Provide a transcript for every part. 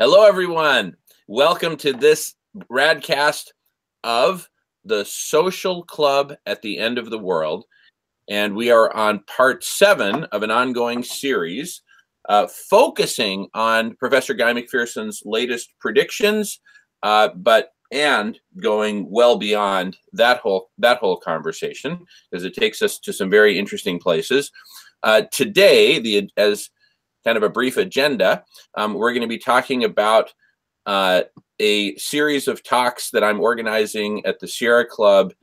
Hello, everyone. Welcome to this radcast of the Social Club at the End of the World. And we are on part 7 of an ongoing series focusing on Professor Guy McPherson's latest predictions, and going well beyond that whole conversation, because it takes us to some very interesting places. Today, as kind of a brief agenda, we're going to be talking about a series of talks that I'm organizing at the Sierra Club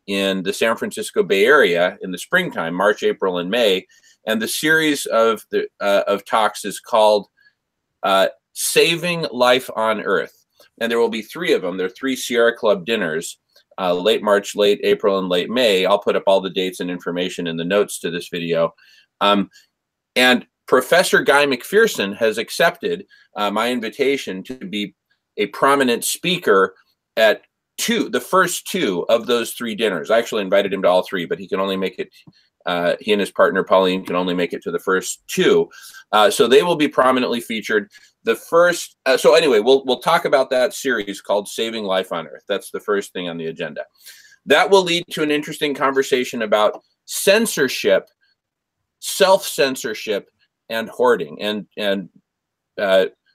in the San Francisco Bay Area in the springtime, March, April, and May. And the series of talks is called Saving Life on Earth. And there will be 3 of them. There are 3 Sierra Club dinners, late March, late April, and late May. I'll put up all the dates and information in the notes to this video. And Professor Guy McPherson has accepted my invitation to be a prominent speaker at the first 2 of those 3 dinners. I actually invited him to all 3, but he can only make it, he and his partner Pauline can only make it to the first 2. So they will be prominently featured. The first, so anyway, we'll talk about that series called Saving Life on Earth. That's the first thing on the agenda. That will lead to an interesting conversation about censorship, self-censorship, and hoarding, and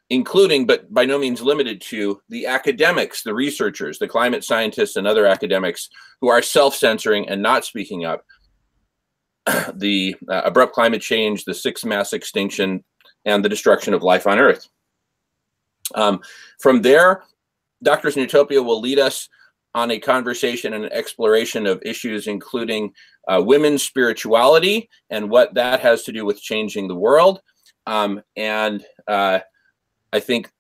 including, but by no means limited to, the academics, the researchers, the climate scientists, and other academics who are self-censoring and not speaking up. The abrupt climate change, the 6th mass extinction, and the destruction of life on Earth. From there, Doctors in Utopia will lead us on a conversation and an exploration of issues including women's spirituality and what that has to do with changing the world. I think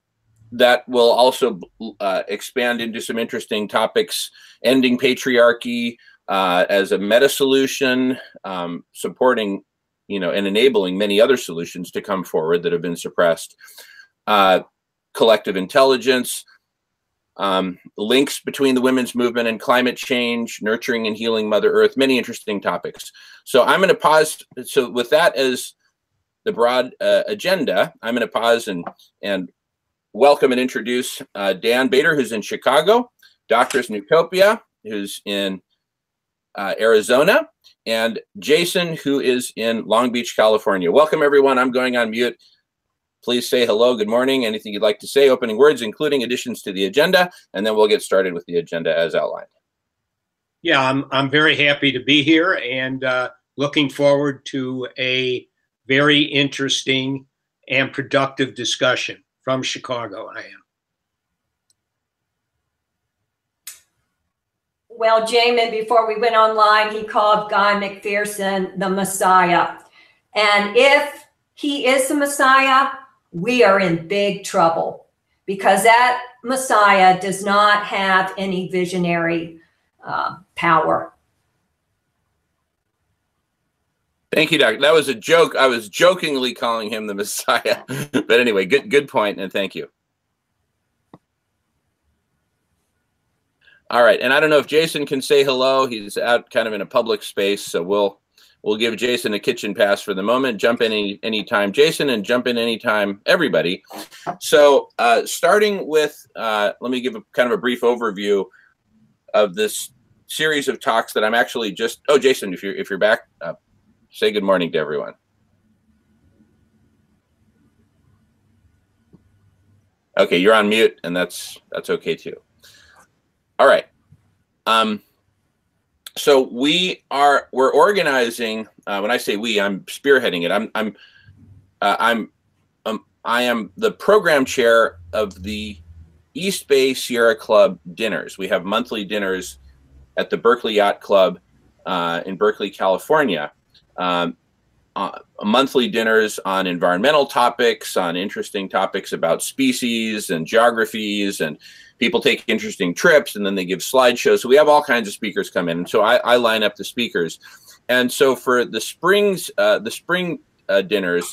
that will also expand into some interesting topics, ending patriarchy as a meta solution, supporting, and enabling many other solutions to come forward that have been suppressed. Collective intelligence, links between the women's movement and climate change, nurturing and healing Mother Earth, many interesting topics. So I'm going to pause. So with that as the broad agenda, I'm going to pause and welcome and introduce Dan Bader, who's in Chicago, Doctors in Utopia, who's in Arizona, and Jason, who is in Long Beach, California. Welcome, everyone. I'm going on mute. Please say hello, good morning, anything you'd like to say, opening words, including additions to the agenda, and then we'll get started with the agenda as outlined. Yeah, I'm very happy to be here and looking forward to a very interesting and productive discussion from Chicago. I am. Well, Jamin, before we went online, he called Guy McPherson the Messiah. And if he is the Messiah, we are in big trouble, because that Messiah does not have any visionary power. Thank you, Doctor. That was a joke. I was jokingly calling him the Messiah. But anyway, good point, and thank you. All right, and I don't know if Jason can say hello. He's out kind of in a public space, so we'll give Jason a kitchen pass for the moment. Jump in anytime, Jason, and jump in anytime, everybody. So starting with, let me give kind of a brief overview of this series of talks that I'm actually just, oh, Jason, if you're back, say good morning to everyone. Okay, you're on mute, and that's okay too. All right. So we're organizing. When I say we, I'm spearheading it. I am the program chair of the East Bay Sierra Club dinners. We have monthly dinners at the Berkeley Yacht Club in Berkeley, California. Monthly dinners on environmental topics, on interesting topics about species and geographies, and people take interesting trips, and then they give slideshows. So we have all kinds of speakers come in. And so I line up the speakers. And so for the spring dinners,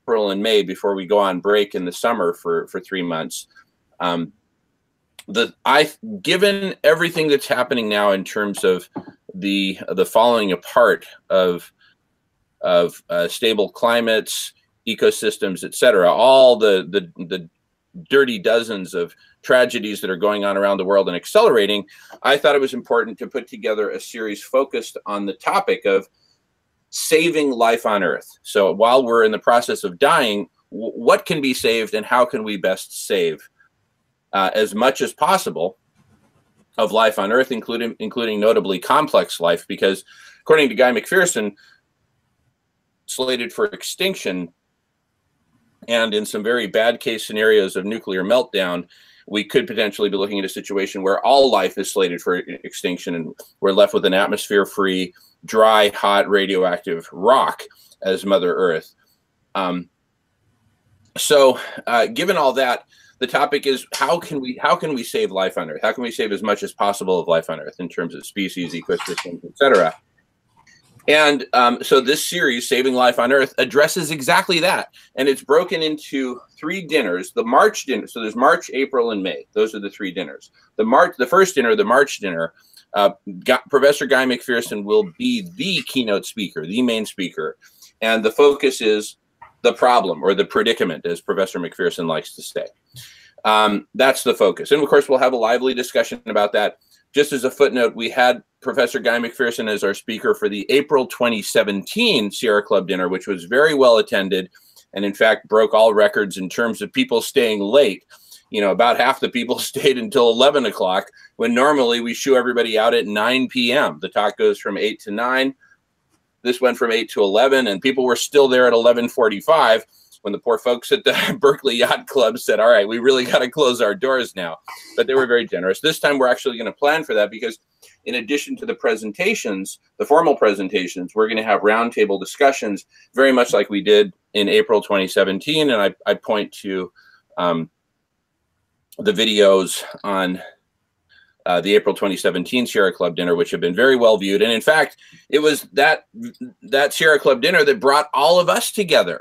April and May, before we go on break in the summer for 3 months, given everything that's happening now in terms of the falling apart of stable climates ecosystems, etc. All the dirty dozens of tragedies that are going on around the world and accelerating, I thought it was important to put together a series focused on the topic of saving life on Earth. So while we're in the process of dying, what can be saved and how can we best save as much as possible of life on Earth, including notably complex life, because according to Guy McPherson, slated for extinction, and in some very bad case scenarios of nuclear meltdown, we could potentially be looking at a situation where all life is slated for extinction and we're left with an atmosphere-free, dry, hot, radioactive rock as Mother Earth. Given all that, the topic is how can we save life on Earth? How can we save as much as possible of life on Earth in terms of species, ecosystems, etc.? And so this series, Saving Life on Earth, addresses exactly that. And it's broken into 3 dinners. The March dinner, so there's March, April, and May. Those are the 3 dinners. The first dinner, the March dinner, Professor Guy McPherson will be the keynote speaker, the main speaker. And the focus is the problem or the predicament, as Professor McPherson likes to say. That's the focus. And of course, we'll have a lively discussion about that. Just as a footnote, we had Professor Guy McPherson as our speaker for the April 2017 Sierra Club dinner, which was very well attended and in fact broke all records in terms of people staying late. You know, about half the people stayed until 11 o'clock when normally we shoo everybody out at 9 p.m. The talk goes from 8 to 9. This went from 8 to 11 and people were still there at 11:45 when the poor folks at the Berkeley Yacht Club said, all right, we really got to close our doors now. But they were very generous. This time we're actually going to plan for that because in addition to the presentations, the formal presentations, we're going to have roundtable discussions very much like we did in April 2017. And I point to the videos on the April 2017 Sierra Club dinner, which have been very well viewed. And in fact, it was that Sierra Club dinner that brought all of us together,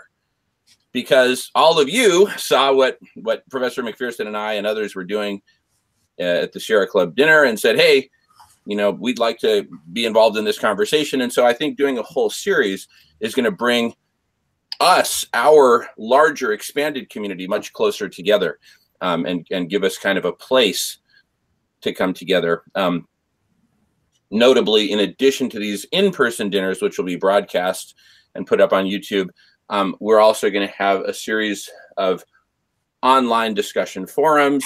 because all of you saw what Professor McPherson and I and others were doing at the Sierra Club dinner and said, hey, you know, we'd like to be involved in this conversation. And so I think doing a whole series is going to bring us, our larger expanded community, much closer together and give us kind of a place to come together. Notably, in addition to these in-person dinners, which will be broadcast and put up on YouTube, we're also going to have a series of online discussion forums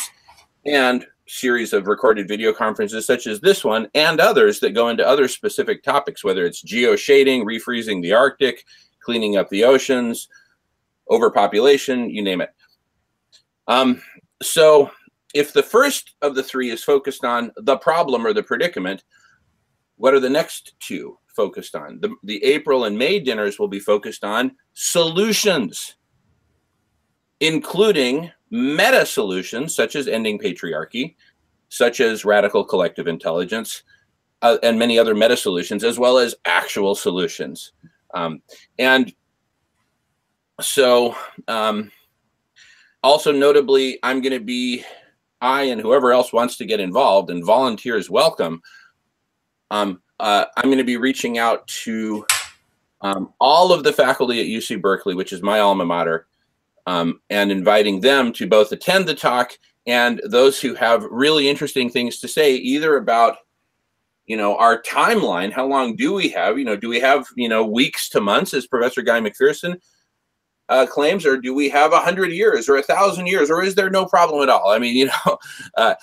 and series of recorded video conferences such as this one and others that go into other specific topics, whether it's geoshading, refreezing the Arctic, cleaning up the oceans, overpopulation, you name it. So if the first of the 3 is focused on the problem or the predicament, what are the next 2 focused on? The April and May dinners will be focused on solutions, including meta solutions such as ending patriarchy, such as radical collective intelligence, and many other meta solutions, as well as actual solutions. And so also notably, I'm going to be, I and whoever else wants to get involved, and volunteers welcome, I'm going to be reaching out to all of the faculty at UC Berkeley, which is my alma mater, and inviting them to both attend the talk and those who have really interesting things to say, either about, you know, our timeline, how long do we have? You know, do we have, you know, weeks to months, as Professor Guy McPherson claims, or do we have 100 years or 1,000 years, or is there no problem at all? I mean, you know,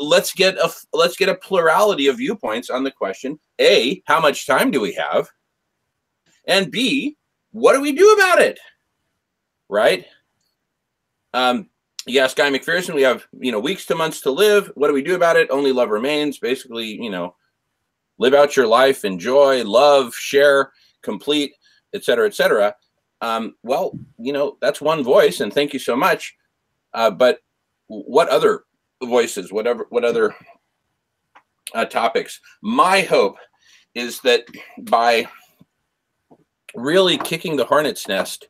let's get a plurality of viewpoints on the question: A, how much time do we have? And B, what do we do about it? Right? Yes, Guy McPherson, we have, you know, weeks to months to live. What do we do about it? Only love remains. Basically, you know, live out your life, enjoy, love, share, complete, et cetera, et cetera. Well, you know, that's one voice, and thank you so much. But what other voices, what other topics? My hope is that by really kicking the hornet's nest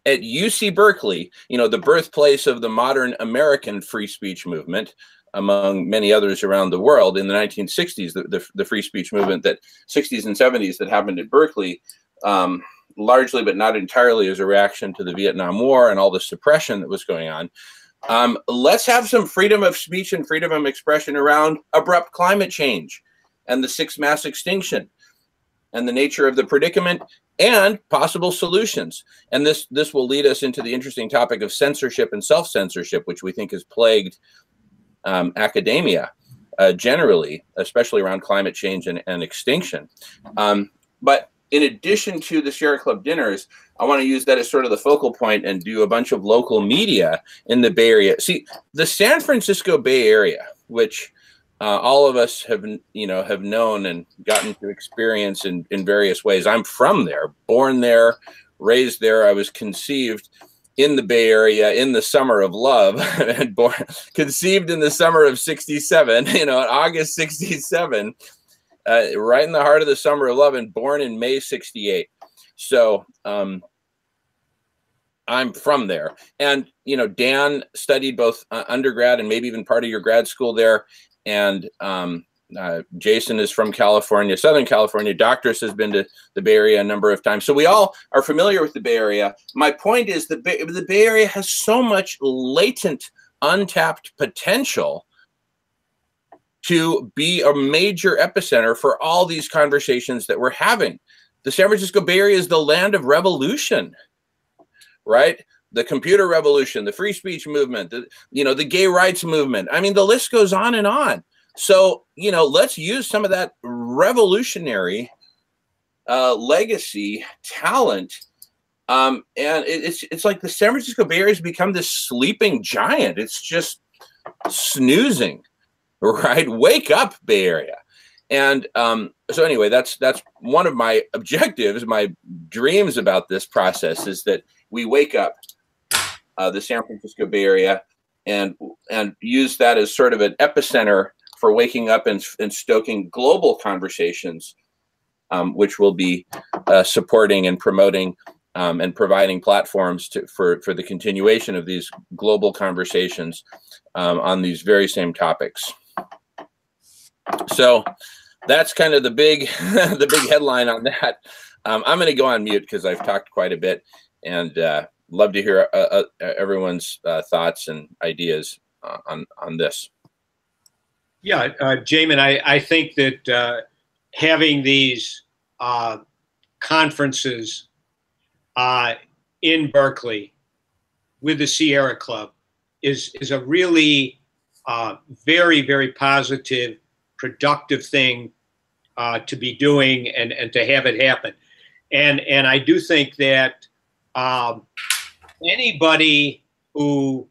at UC Berkeley, you know, the birthplace of the modern American free speech movement, among many others around the world in the 1960s, the free speech movement, that 60s and 70s that happened at Berkeley, largely but not entirely as a reaction to the Vietnam War and all the suppression that was going on. Let's have some freedom of speech and freedom of expression around abrupt climate change and the sixth mass extinction and the nature of the predicament and possible solutions. And this will lead us into the interesting topic of censorship and self-censorship, which we think has plagued academia generally, especially around climate change and extinction. But in addition to the Sierra Club dinners, I want to use that as sort of the focal point and do a bunch of local media in the Bay Area. See, the San Francisco Bay Area, which all of us have known and gotten to experience in various ways. I'm from there, born there, raised there. I was conceived in the Bay Area in the summer of love and conceived in the summer of '67, in August '67, right in the heart of the summer of love, and born in May '68. So I'm from there. And, Dan studied both undergrad and maybe even part of your grad school there. And Jason is from California, Southern California. Doctors has been to the Bay Area a number of times. So we all are familiar with the Bay Area. My point is the Bay Area has so much latent, untapped potential to be a major epicenter for all these conversations that we're having. The San Francisco Bay Area is the land of revolution, right? The computer revolution, the free speech movement, the gay rights movement. I mean, the list goes on and on. So, let's use some of that revolutionary legacy talent. And it's like the San Francisco Bay Area has become this sleeping giant. It's just snoozing, right? Wake up, Bay Area. And so anyway, that's one of my objectives, my dreams about this process is that we wake up the San Francisco Bay Area and use that as sort of an epicenter for waking up and stoking global conversations, which will be supporting and promoting and providing platforms for the continuation of these global conversations on these very same topics. So that's kind of the big headline on that. I'm going to go on mute because I've talked quite a bit, and love to hear everyone's thoughts and ideas on this. Yeah, Jamin, I think that having these conferences in Berkeley with the Sierra Club is a really very, very positive, productive thing to be doing and to have it happen. And I do think that anybody who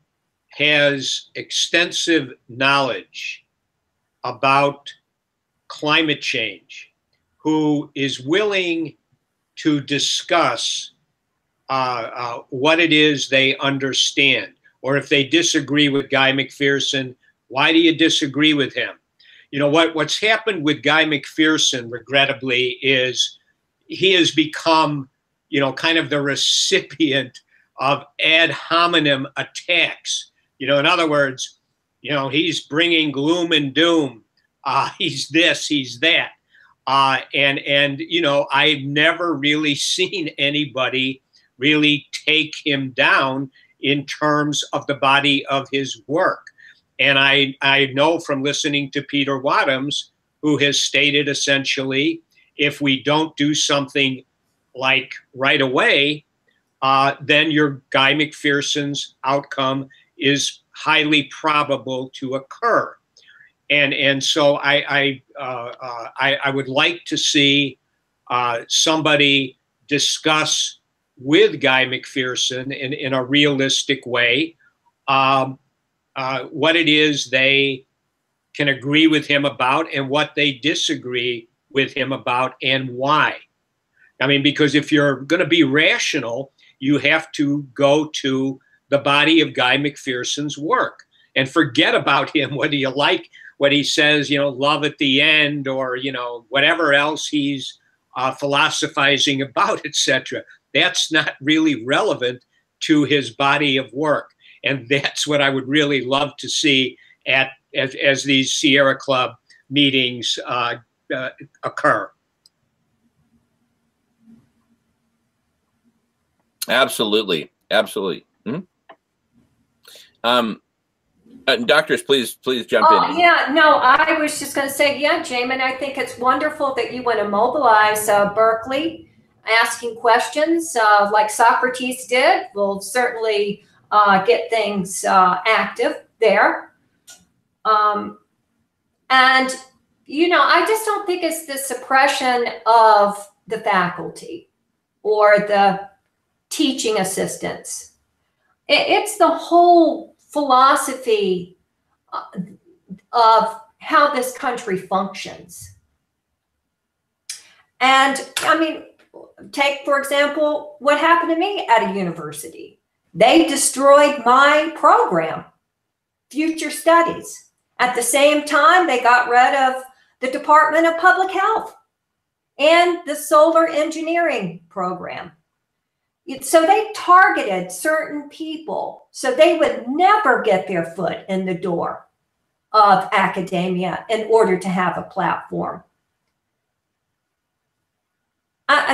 has extensive knowledge about climate change, who is willing to discuss what it is they understand, or if they disagree with Guy McPherson, why do you disagree with him? What's happened with Guy McPherson, regrettably, is he has become, kind of the recipient of ad hominem attacks. In other words, he's bringing gloom and doom. He's this, he's that. And I've never really seen anybody really take him down in terms of the body of his work. And I know from listening to Peter Wadhams, who has stated essentially, if we don't do something like right away, then your Guy McPherson's outcome is highly probable to occur. And so I would like to see somebody discuss with Guy McPherson in a realistic way what it is they can agree with him about and what they disagree with him about and why. I mean, because if you're going to be rational, you have to go to the body of Guy McPherson's work and forget about him, whether you like what he says, love at the end, or, whatever else he's philosophizing about, etc. That's not really relevant to his body of work. And that's what I would really love to see as these Sierra Club meetings occur. Absolutely, absolutely. Doctors, please jump in. Yeah, no, I was just going to say, yeah, Jamin, I think it's wonderful that you want to mobilize Berkeley, asking questions like Socrates did. We'll certainly get things active there. And, you know, I just don't think it's the suppression of the faculty or the teaching assistants. It's the whole philosophy of how this country functions. And I mean, take, for example, what happened to me at a university. They destroyed my program, Future Studies. At the same time, they got rid of the Department of Public Health and the solar engineering program. So they targeted certain people so they would never get their foot in the door of academia in order to have a platform.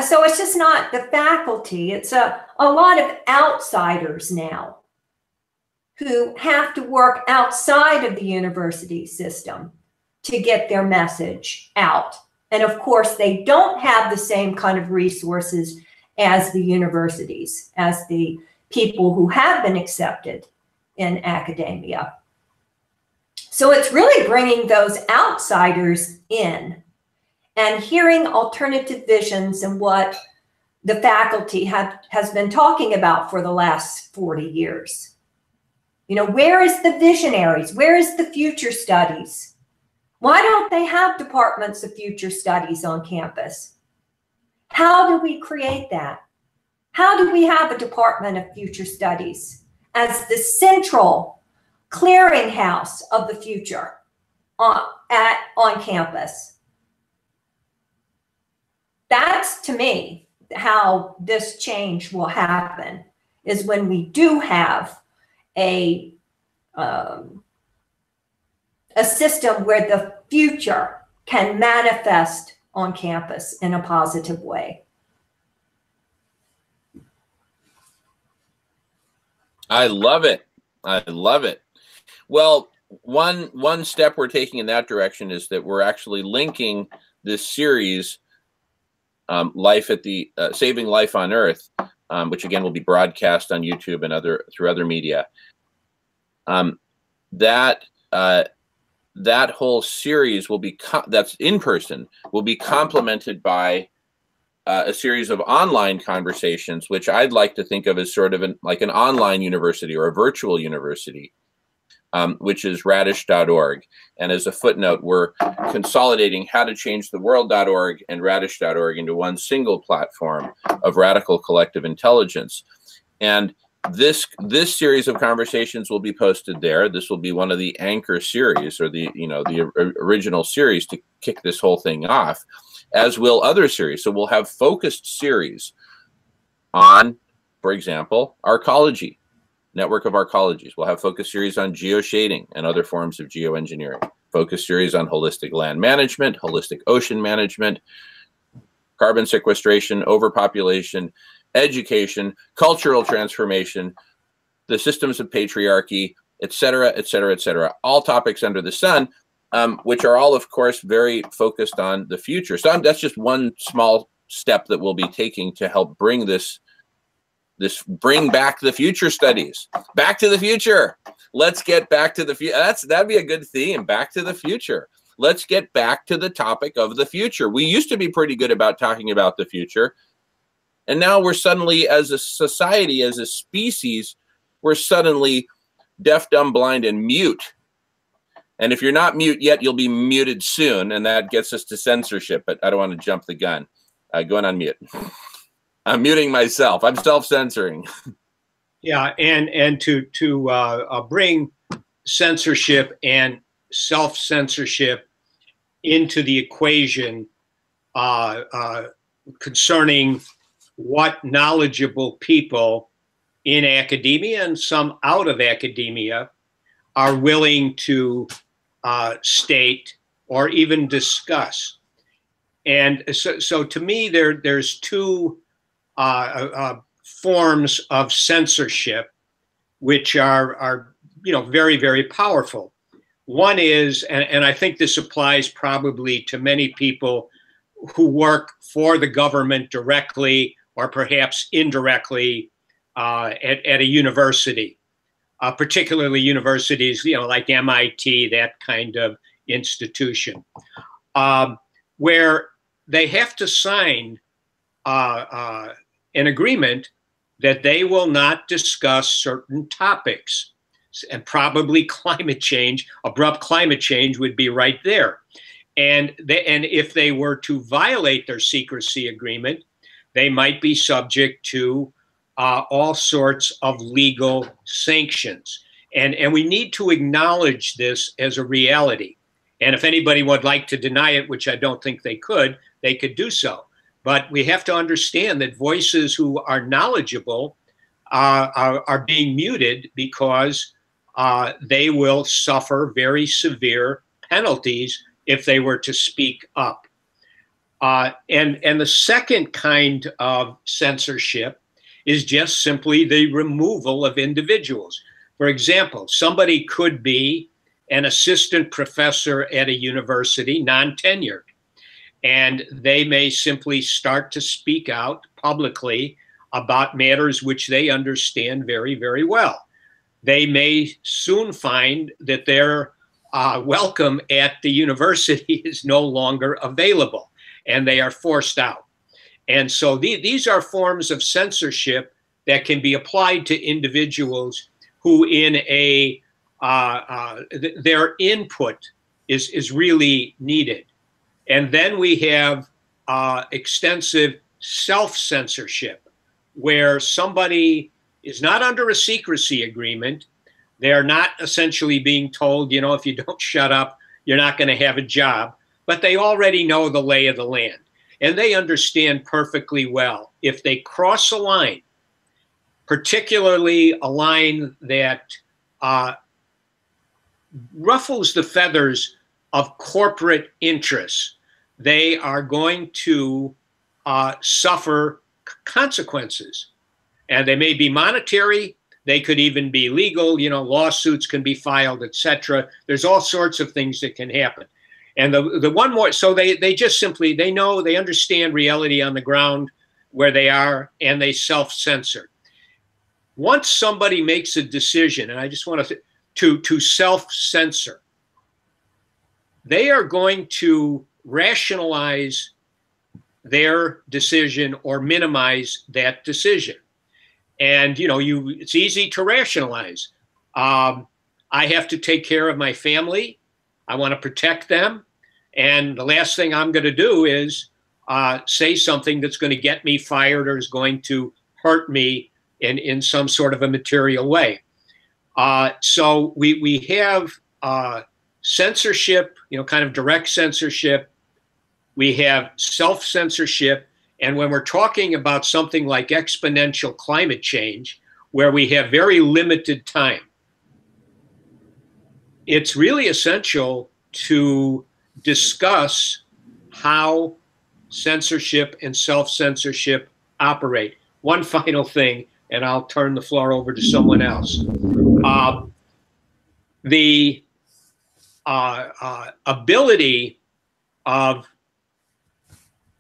So it's just not the faculty. It's a lot of outsiders now who have to work outside of the university system to get their message out. And of course, they don't have the same kind of resources as the universities, as the people who have been accepted in academia. So it's really bringing those outsiders in and hearing alternative visions and what the faculty has been talking about for the last 40 years. You know, where is the visionaries? Where is the future studies? Why don't they have departments of future studies on campus? How do we create that? How do we have a department of future studies as the central clearinghouse of the future on campus? That's, to me, how this change will happen, is when we do have a system where the future can manifest on campus in a positive way. I love it. I love it. Well, one step we're taking in that direction is that we're actually linking this series, Life at the Saving Life on Earth, which again will be broadcast on YouTube and through other media. That whole series will be that's in person, will be complemented by a series of online conversations, which I'd like to think of as sort of like an online university or a virtual university, which is radish.org. And as a footnote, we're consolidating howtochangetheworld.org and radish.org into one single platform of radical collective intelligence. And this series of conversations will be posted there. This will be one of the anchor series, or the original series to kick this whole thing off, as will other series. So we'll have focused series on, for example, arcology, network of arcologies. We'll have focus series on geoshading and other forms of geoengineering, focus series on holistic land management, holistic ocean management, carbon sequestration, overpopulation, education, cultural transformation, the systems of patriarchy, et cetera, et cetera, et cetera. All topics under the sun, which are all, of course, very focused on the future. So that's just one small step that we'll be taking to help bring bring back the future studies. Back to the future. Let's get back to the future. That'd be a good theme. Back to the future. Let's get back to the topic of the future. We used to be pretty good about talking about the future. And now we're suddenly, as a society, as a species, we're suddenly deaf, dumb, blind, and mute. And if you're not mute yet, you'll be muted soon. And that gets us to censorship. But I don't want to jump the gun. Going on mute. I'm muting myself. I'm self-censoring. Yeah, and to bring censorship and self-censorship into the equation concerning what knowledgeable people in academia and some out of academia are willing to state or even discuss. And so to me, there's two forms of censorship, which are very, very powerful. One is, and I think this applies probably to many people who work for the government directly or perhaps indirectly at a university, particularly universities, like MIT, that kind of institution, where they have to sign an agreement that they will not discuss certain topics. And probably climate change, abrupt climate change would be right there. And if they were to violate their secrecy agreement, they might be subject to all sorts of legal sanctions. And we need to acknowledge this as a reality. And if anybody would like to deny it, which I don't think they could do so. But we have to understand that voices who are knowledgeable are being muted because they will suffer very severe penalties if they were to speak up. And the second kind of censorship is just simply the removal of individuals. For example, somebody could be an assistant professor at a university, non-tenured, and they may simply start to speak out publicly about matters which they understand very, very well. They may soon find that their welcome at the university is no longer available, and they are forced out. And so these are forms of censorship that can be applied to individuals who their input is really needed. And then we have extensive self-censorship, where somebody is not under a secrecy agreement. They're not essentially being told, if you don't shut up, you're not going to have a job. But they already know the lay of the land. And they understand perfectly well if they cross a line, particularly a line that ruffles the feathers of corporate interests, they are going to suffer consequences. And they may be monetary, they could even be legal, lawsuits can be filed, etc. There's all sorts of things that can happen. And the one more, so they just simply, they understand reality on the ground where they are, and they self-censor. Once somebody makes a decision, and I just want to self-censor, they are going to rationalize their decision or minimize that decision. And, it's easy to rationalize. I have to take care of my family. I want to protect them. And the last thing I'm going to do is say something that's going to get me fired or is going to hurt me in some sort of a material way. So we have censorship, kind of direct censorship. We have self-censorship. And when we're talking about something like exponential climate change, where we have very limited time, it's really essential to discuss how censorship and self-censorship operate. One final thing, and I'll turn the floor over to someone else. The ability of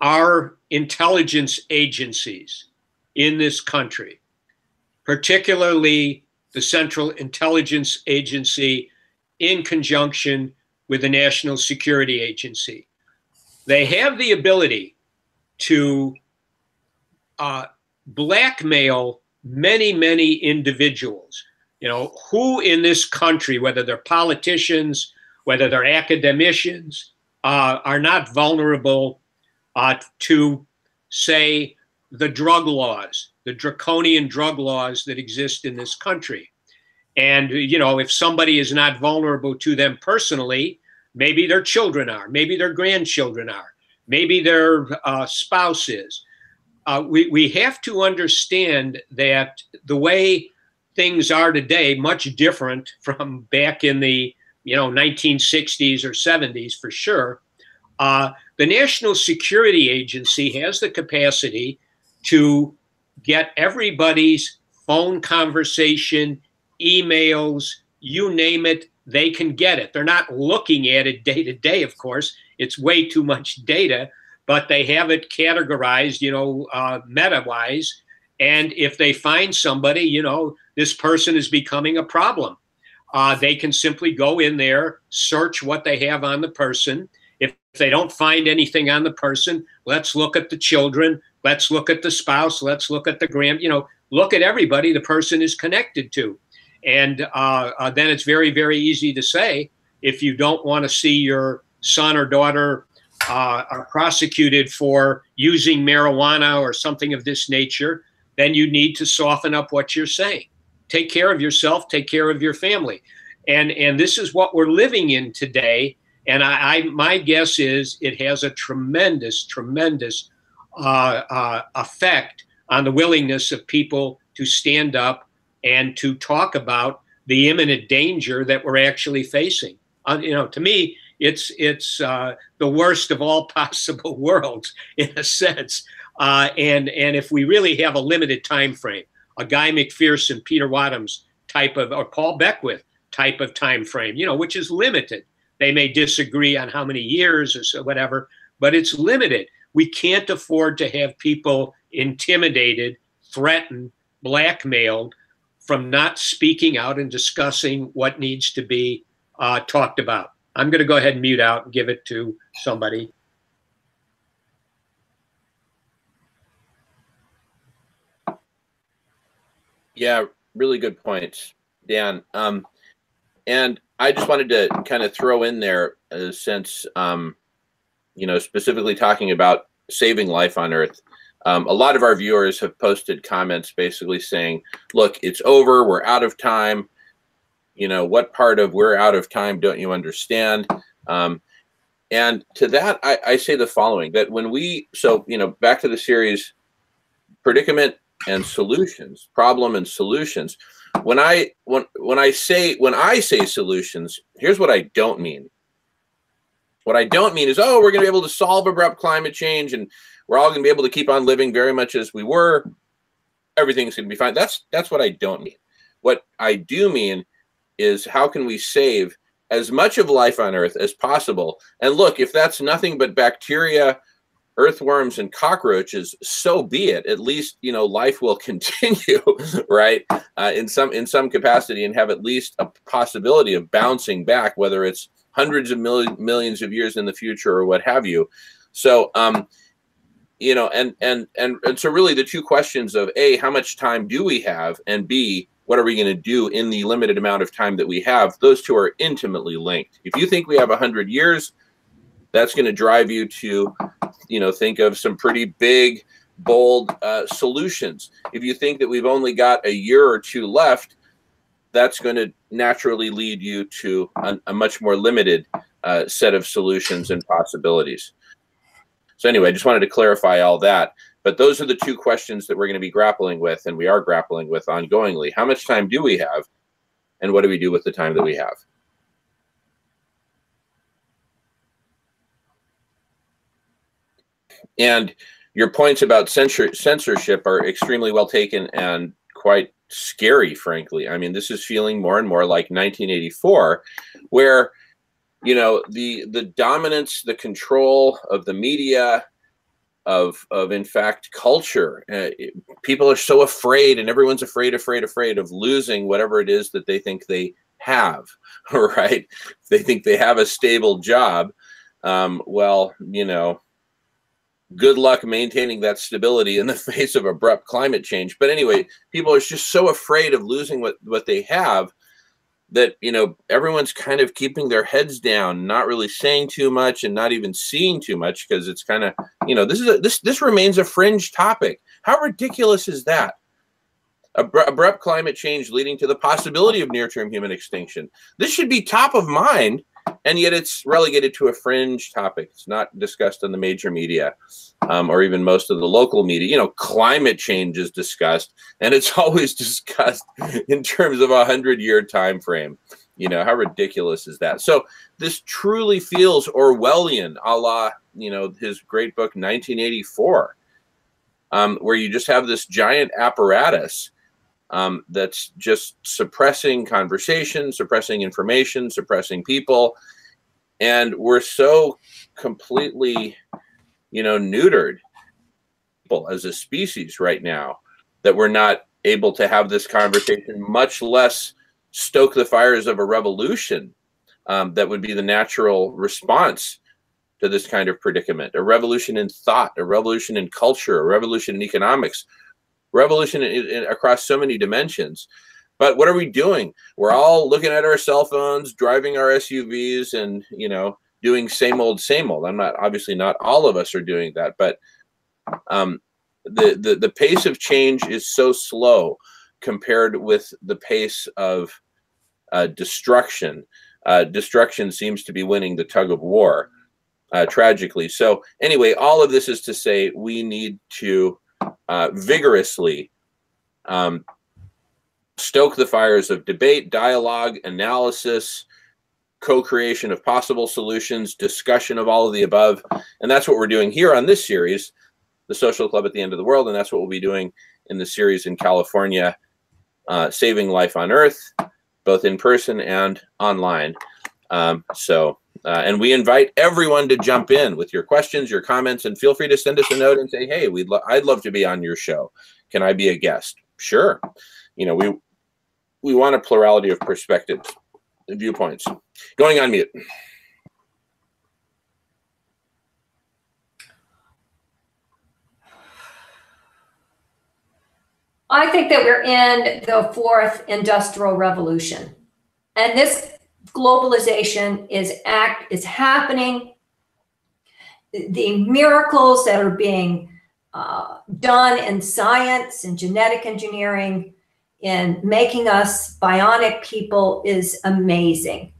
our intelligence agencies in this country, particularly the Central Intelligence Agency in conjunction with the National Security Agency. They have the ability to blackmail many, many individuals, who in this country, whether they're politicians, whether they're academicians, are not vulnerable to, say, the drug laws, the draconian drug laws that exist in this country. And, if somebody is not vulnerable to them personally, maybe their children are, maybe their grandchildren are, maybe their spouse is. We have to understand that the way things are today, much different from back in the 1960s or 70s for sure. The National Security Agency has the capacity to get everybody's phone conversation, emails, you name it, they can get it. They're not looking at it day to day, of course. It's way too much data, but they have it categorized, meta-wise. And if they find somebody, this person is becoming a problem, they can simply go in there, search what they have on the person. If they don't find anything on the person, let's look at the children, let's look at the spouse, let's look at the look at everybody the person is connected to. And then it's very, very easy to say, if you don't want to see your son or daughter are prosecuted for using marijuana or something of this nature, then you need to soften up what you're saying. Take care of yourself, take care of your family. And this is what we're living in today. And my guess is it has a tremendous, tremendous effect on the willingness of people to stand up and to talk about the imminent danger that we're actually facing. To me, it's the worst of all possible worlds, in a sense. And if we really have a limited time frame, a Guy McPherson, Peter Wadhams type of, or Paul Beckwith type of time frame, which is limited. They may disagree on how many years or so, whatever, but it's limited. We can't afford to have people intimidated, threatened, blackmailed from not speaking out and discussing what needs to be talked about. I'm going to go ahead and mute out and give it to somebody. Yeah, really good points, Dan. And I just wanted to kind of throw in there, since, specifically talking about saving life on Earth. A lot of our viewers have posted comments basically saying, look, it's over, we're out of time. What part of we're out of time don't you understand? And to that, I say the following, that when back to the series, predicament and solutions, problem and solutions. When I say solutions, here's what I don't mean. What I don't mean is, oh, we're going to be able to solve abrupt climate change and we're all going to be able to keep on living very much as we were. Everything's going to be fine. That's what I don't mean. What I do mean is, how can we save as much of life on Earth as possible? And look, if that's nothing but bacteria, earthworms, and cockroaches, so be it. At least, life will continue, right? In some capacity, and have at least a possibility of bouncing back, whether it's hundreds of millions of years in the future or what have you. So, and so really the two questions of A, how much time do we have? And B, what are we going to do in the limited amount of time that we have? Those two are intimately linked. If you think we have 100 years, that's going to drive you to, think of some pretty big, bold solutions. If you think that we've only got a year or two left, that's going to naturally lead you to a much more limited set of solutions and possibilities. So anyway, I just wanted to clarify all that. But those are the two questions that we're going to be grappling with, and we are grappling with ongoingly. How much time do we have, and what do we do with the time that we have? And your points about censorship are extremely well taken and quite scary, frankly. I mean, this is feeling more and more like 1984, where, the dominance, the control of the media, of in fact culture, people are so afraid, and everyone's afraid of losing whatever it is that they think they have, right? They think they have a stable job. Well, good luck maintaining that stability in the face of abrupt climate change. But anyway, people are just so afraid of losing what they have, that, everyone's kind of keeping their heads down, not really saying too much and not even seeing too much, because it's kind of, this remains a fringe topic. How ridiculous is that? Abrupt climate change leading to the possibility of near-term human extinction. This should be top of mind, and yet it's relegated to a fringe topic. It's not discussed in the major media, or even most of the local media. Climate change is discussed, and it's always discussed in terms of a 100-year time frame. How ridiculous is that? So this truly feels Orwellian, a la, his great book 1984. where you just have this giant apparatus that's just suppressing conversation, suppressing information, suppressing people. And we're so completely, neutered as a species right now that we're not able to have this conversation, much less stoke the fires of a revolution that would be the natural response to this kind of predicament. A revolution in thought, a revolution in culture, a revolution in economics, revolution across so many dimensions. But what are we doing? We're all looking at our cell phones, driving our SUVs, and doing same old, same old. Obviously not all of us are doing that, but the pace of change is so slow compared with the pace of destruction. Destruction seems to be winning the tug of war, tragically. So anyway, all of this is to say we need to vigorously stoke the fires of debate, dialogue, analysis, co-creation of possible solutions, discussion of all of the above. And that's what we're doing here on this series, The Social Club at the End of the World. And that's what we'll be doing in the series in California, Saving Life on Earth, both in person and online. And we invite everyone to jump in with your questions, your comments, and feel free to send us a note and say, hey, I'd love to be on your show. Can I be a guest? Sure. We want a plurality of perspectives and viewpoints. Going on mute. I think that we're in the fourth industrial revolution, and this globalization is happening. The miracles that are being done in science and genetic engineering in making us bionic people is amazing.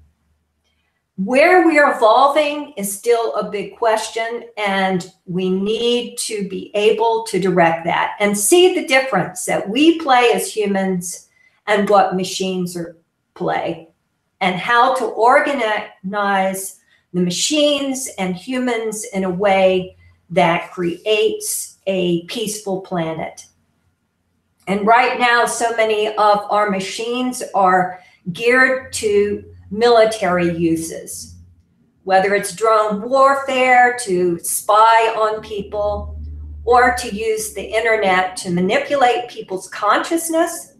Where we are evolving is still a big question, and we need to be able to direct that and see the difference that we play as humans and what machines play, and how to organize the machines and humans in a way that creates a peaceful planet. And right now, so many of our machines are geared to military uses, whether it's drone warfare to spy on people, or to use the internet to manipulate people's consciousness.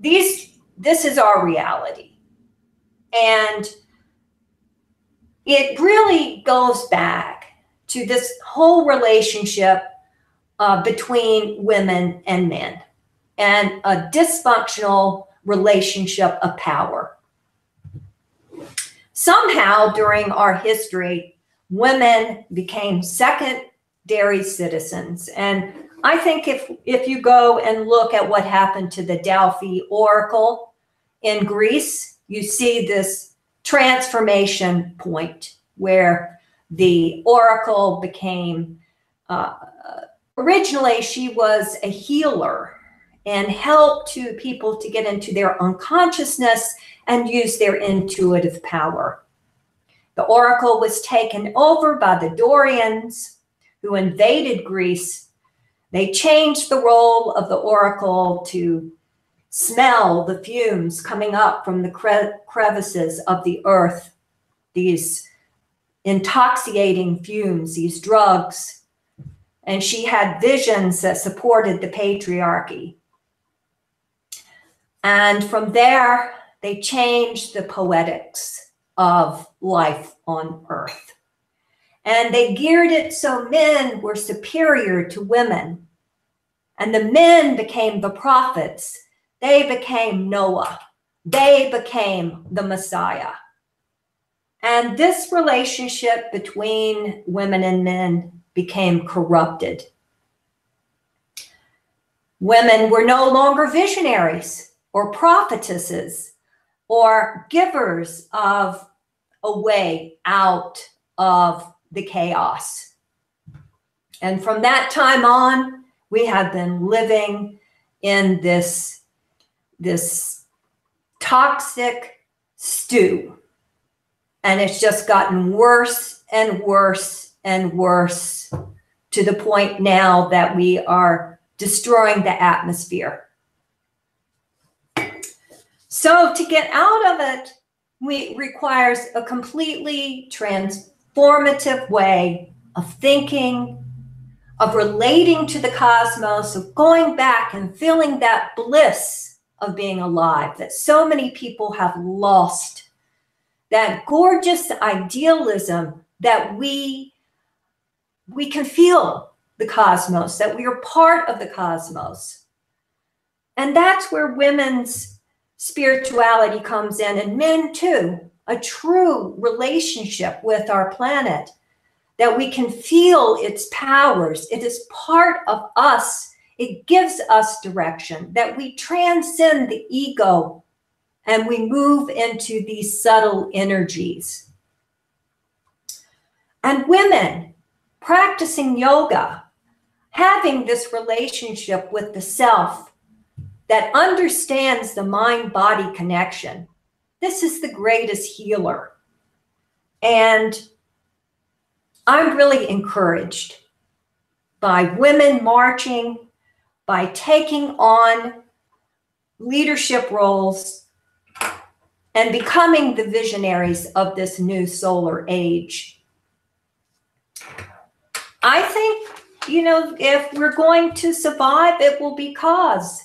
This is our reality. And it really goes back to this whole relationship between women and men, and a dysfunctional relationship of power. Somehow during our history, women became secondary citizens. And I think if you go and look at what happened to the Delphi Oracle in Greece, you see this transformation point where the Oracle became, originally she was a healer and helped people to get into their unconsciousness and use their intuitive power. The Oracle was taken over by the Dorians, who invaded Greece. They changed the role of the Oracle to smell the fumes coming up from the crevices of the earth, these intoxicating fumes, these drugs. And she had visions that supported the patriarchy. And from there, they changed the poetics of life on earth. And they geared it so men were superior to women. And the men became the prophets. They became Noah. They became the Messiah. And this relationship between women and men became corrupted. Women were no longer visionaries or prophetesses or givers of a way out of the chaos. And from that time on, we have been living in this toxic stew. And it's just gotten worse and worse and worse to the point now that we are destroying the atmosphere. So to get out of it, requires a completely transformative way of thinking, of relating to the cosmos, of going back and feeling that bliss of being alive that so many people have lost, that gorgeous idealism that we can feel the cosmos, that we are part of the cosmos. And that's where women's spirituality comes in, and men too, a true relationship with our planet, that we can feel its powers. It is part of us. It gives us direction, that we transcend the ego and we move into these subtle energies. And women practicing yoga, having this relationship with the self that understands the mind-body connection. This is the greatest healer. And I'm really encouraged by women marching, by taking on leadership roles and becoming the visionaries of this new solar age. I think, if we're going to survive, it will be because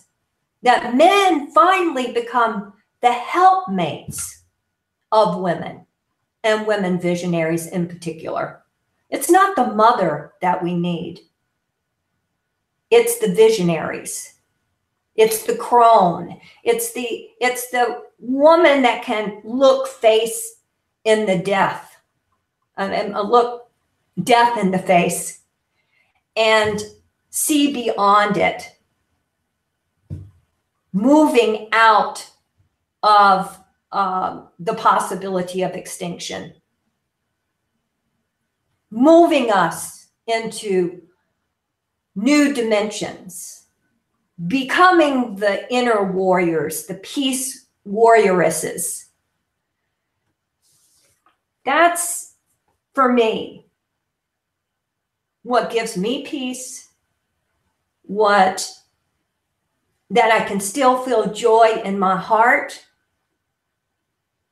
that men finally become the helpmates of women, and women visionaries in particular. It's not the mother that we need. It's the visionaries. It's the crone. It's the woman that can look face in the death, and look death in the face and see beyond it, moving out of the possibility of extinction, moving us into new dimensions, becoming the inner warriors, the peace warrioresses. That's, for me, what gives me peace, that I can still feel joy in my heart,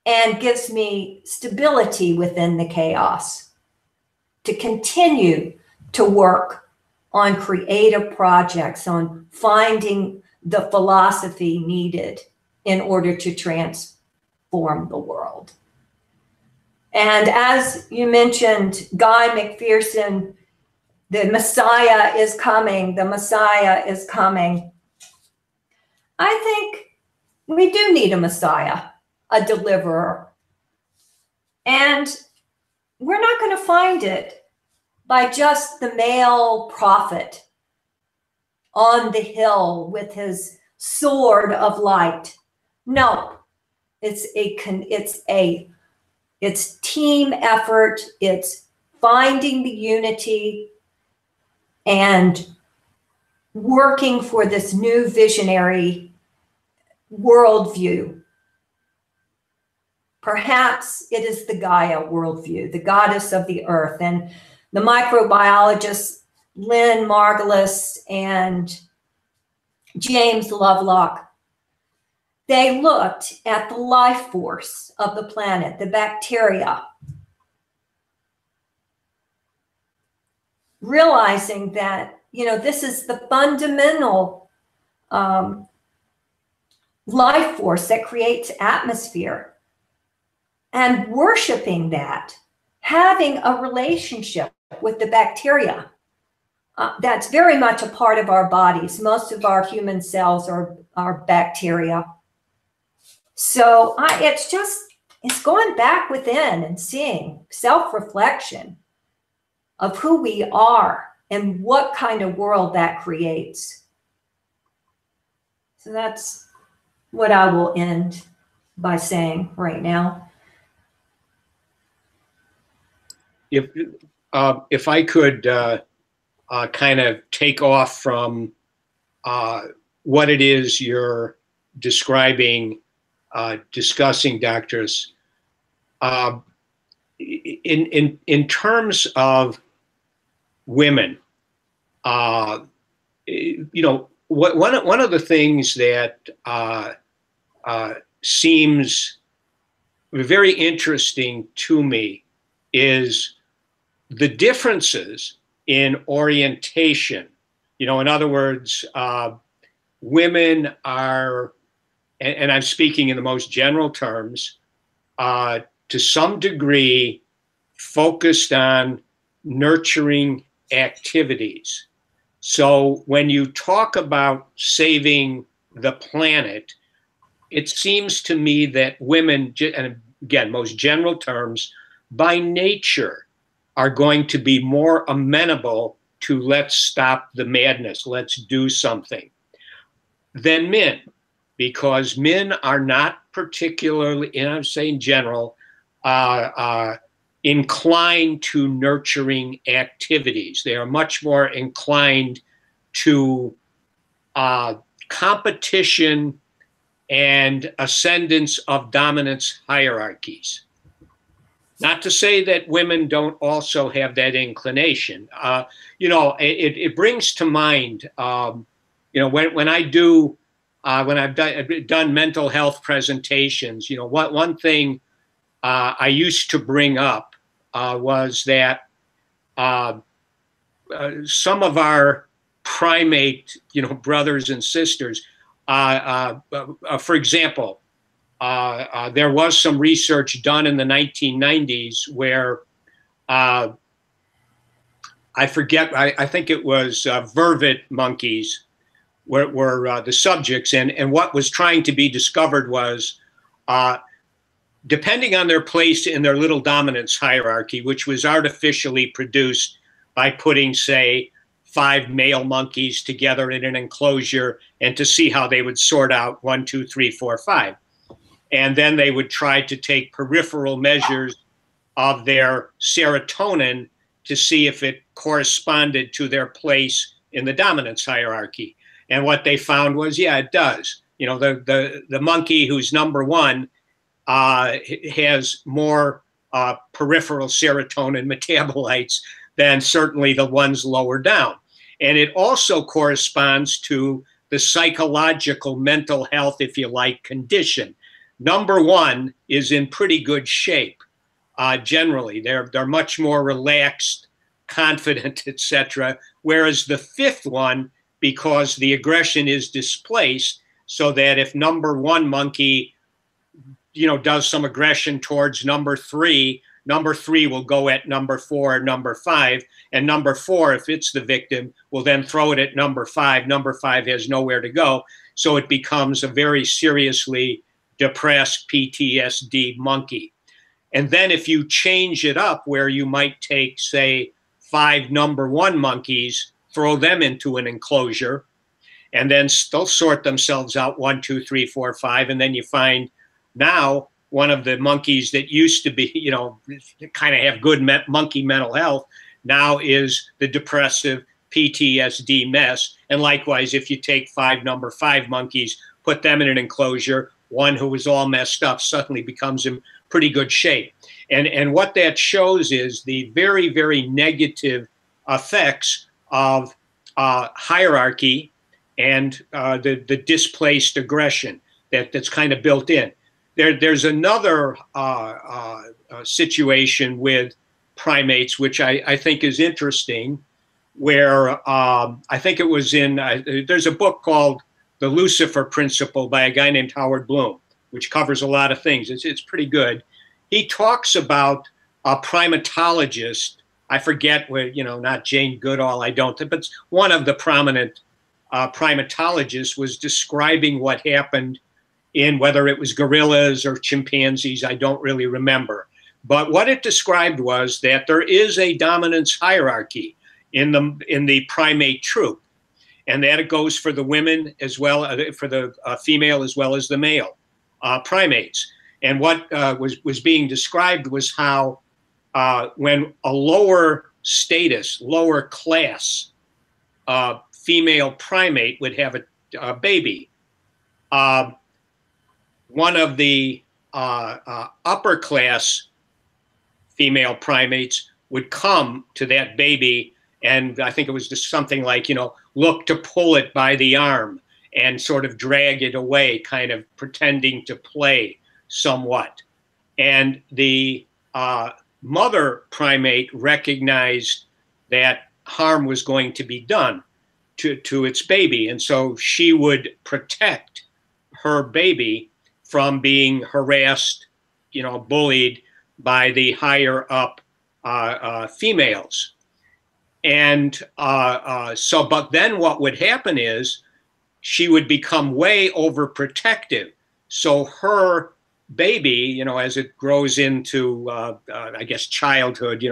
and gives me stability within the chaos to continue to work on creative projects, on finding the philosophy needed in order to transform the world. And as you mentioned, Guy McPherson, the Messiah is coming, the Messiah is coming. I think we do need a Messiah, a deliverer. And we're not going to find it by just the male prophet on the hill with his sword of light. No, it's team effort. It's finding the unity and working for this new visionary worldview. Perhaps it is the Gaia worldview, the goddess of the earth. And the microbiologists Lynn Margulis and James Lovelock, they looked at the life force of the planet, the bacteria, realizing that, this is the fundamental life force that creates atmosphere, and worshiping that, having a relationship with the bacteria. That's very much a part of our bodies. Most of our human cells are bacteria. So it's going back within and seeing self-reflection of who we are and what kind of world that creates. So that's what I will end by saying right now. If I could kind of take off from what it is you're describing, discussing, doctors, in terms of women one of the things that seems very interesting to me is the differences in orientation. In other words, women are, and I'm speaking in the most general terms, to some degree focused on nurturing activities. So when you talk about saving the planet, it seems to me that women, and again, most general terms, by nature are going to be more amenable to let's stop the madness, let's do something, than men, because men are not particularly, and I'm saying general, inclined to nurturing activities. They are much more inclined to competition and ascendance of dominance hierarchies. Not to say that women don't also have that inclination. It brings to mind, when I've done mental health presentations, one thing I used to bring up was that some of our primate, brothers and sisters, for example, there was some research done in the 1990s where I forget, I think it was vervet monkeys were the subjects, and what was trying to be discovered was depending on their place in their little dominance hierarchy, which was artificially produced by putting, say, 5 male monkeys together in an enclosure and to see how they would sort out 1, 2, 3, 4, 5. And then they would try to take peripheral measures of their serotonin to see if it corresponded to their place in the dominance hierarchy. And what they found was, yeah, it does. The monkey who's number 1 has more peripheral serotonin metabolites than certainly the ones lower down. And it also corresponds to the psychological mental health, if you like, condition. Number 1 is in pretty good shape. Generally, they're much more relaxed, confident, etc. Whereas the 5th one, because the aggression is displaced, so that if number 1 monkey, does some aggression towards number 3 will go at number 4 or number 5, and number 4, if it's the victim, will then throw it at number 5. Number 5 has nowhere to go, so it becomes a very seriously depressed PTSD monkey. And then if you change it up where you might take, say, 5 number 1 monkeys, throw them into an enclosure, and then they'll sort themselves out 1, 2, 3, 4, 5, and then you find now one of the monkeys that used to be, kind of have good monkey mental health, now is the depressive PTSD mess. And likewise, if you take 5 number 5 monkeys, put them in an enclosure, one who was all messed up suddenly becomes in pretty good shape. And what that shows is the very, very negative effects of hierarchy and the displaced aggression that's kind of built in. There's another situation with primates, which I think is interesting, where I think it was in, there's a book called The Lucifer Principle by a guy named Howard Bloom, which covers a lot of things. It's pretty good. He talks about a primatologist, I forget where, not Jane Goodall, I don't think, but one of the prominent primatologists was describing what happened in whether it was gorillas or chimpanzees, I don't really remember. But what it described was that there is a dominance hierarchy in the primate troop, and that it goes for the women as well, for the female as well as the male primates. And what was being described was how when a lower status, lower class female primate would have a baby, one of the upper class female primates would come to that baby And I think it was just something like, look to pull it by the arm and sort of drag it away, kind of pretending to play somewhat. And the mother primate recognized that harm was going to be done to its baby. And so she would protect her baby from being harassed, bullied by the higher up females. And but then what would happen is she would become way overprotective. So her baby, as it grows into, I guess, childhood,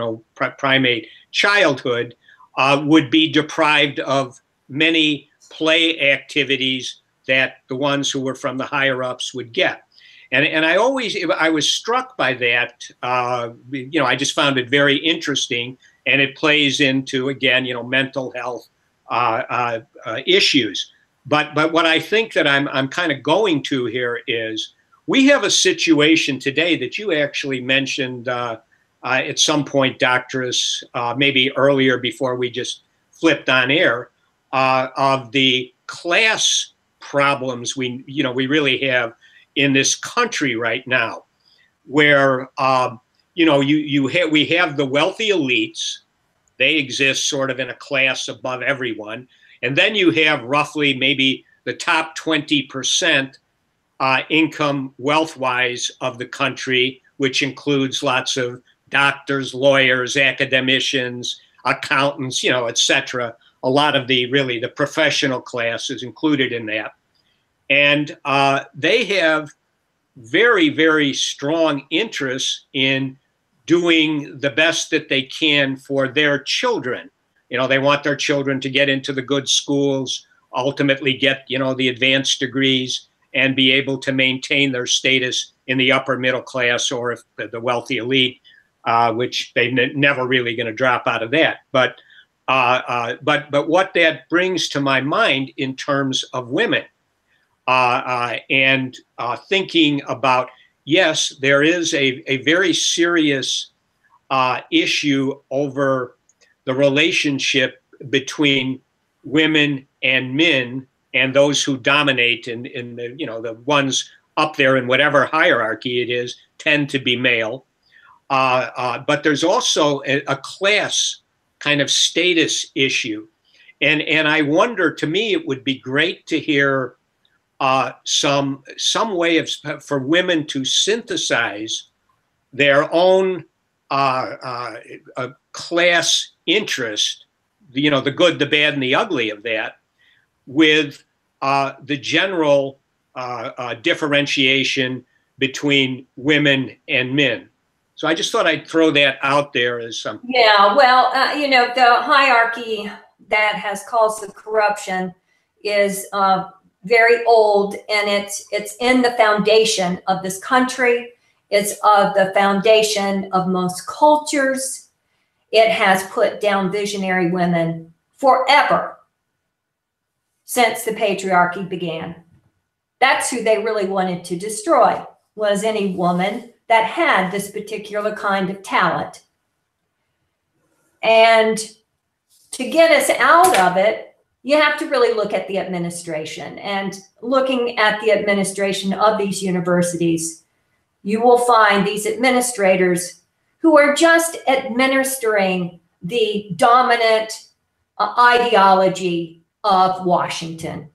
primate childhood, would be deprived of many play activities that the ones who were from the higher ups would get. And I was struck by that. I just found it very interesting, and it plays into, again, mental health issues. But what I think that I'm kind of going to here is we have a situation today that you actually mentioned at some point, Doctress, maybe earlier before we just flipped on air, of the class problems we really have in this country right now, where we have the wealthy elites. They exist sort of in a class above everyone, and then you have roughly maybe the top 20% income wealth-wise of the country, which includes lots of doctors, lawyers, academicians, accountants, etc. A lot of the professional class is included in that. And they have very, very strong interests in doing the best that they can for their children. They want their children to get into the good schools, ultimately get, the advanced degrees, and be able to maintain their status in the upper middle class, or if the wealthy elite, which they're never really going to drop out of that. But what that brings to my mind in terms of women, and thinking about, yes, there is a very serious issue over the relationship between women and men, and those who dominate in the, the ones up there in whatever hierarchy it is tend to be male. But there's also a class kind of status issue. And I wonder, to me, it would be great to hear some way for women to synthesize their own class interest, the good, the bad, and the ugly of that, with the general differentiation between women and men. So I just thought I'd throw that out there as something. Yeah, well, the hierarchy that has caused the corruption is very old, and it's in the foundation of this country. It's of the foundation of most cultures. It has put down visionary women forever since the patriarchy began. That's who they really wanted to destroy, was any woman that had this particular kind of talent. And to get us out of it, you have to really look at the administration. And looking at the administration of these universities, you will find these administrators who are just administering the dominant ideology of Washington,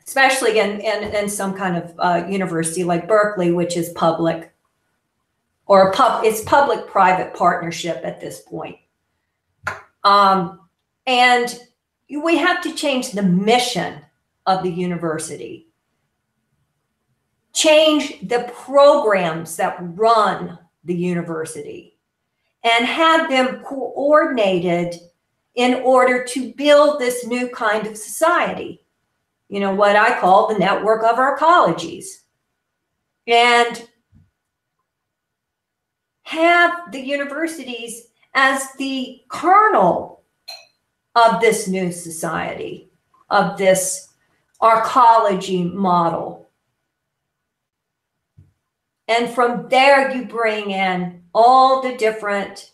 especially in some kind of university like Berkeley, which is public, or it's public-private partnership at this point. And we have to change the mission of the university, change the programs that run the university, and have them coordinated in order to build this new kind of society. What I call the network of our colleges, and have the universities as the kernel of this new society, of this arcology model. And from there, you bring in all the different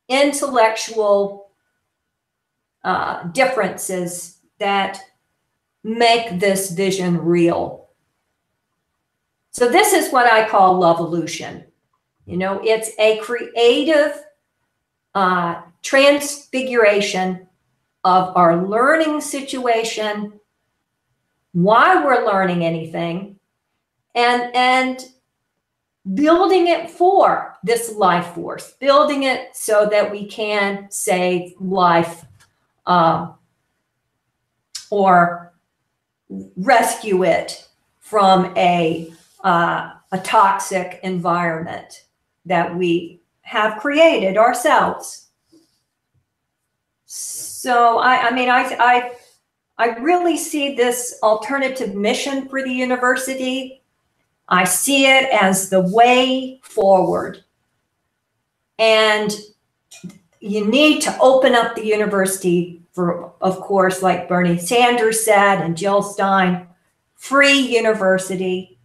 intellectual differences that make this vision real. So this is what I call love-volution. You know, it's a creative transfiguration of our learning situation, why we're learning anything, and building it for this life force, building it so that we can save life or rescue it from a toxic environment that we have created ourselves. So I really see this alternative mission for the university. I see it as the way forward. And you need to open up the university for, of course, like Bernie Sanders said and Jill Stein, free university.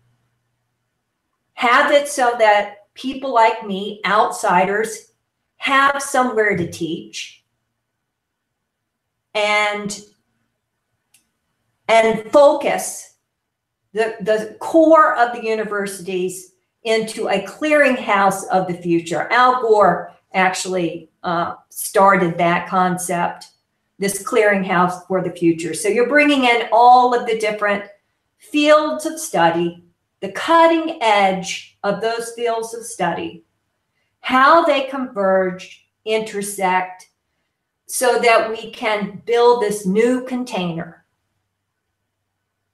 Have it so that people like me, outsiders, have somewhere to teach. And focus the core of the universities into a clearinghouse of the future. Al Gore actually started that concept, this clearinghouse for the future. So you're bringing in all of the different fields of study, the cutting edge of those fields of study, how they converge, intersect, so that we can build this new container,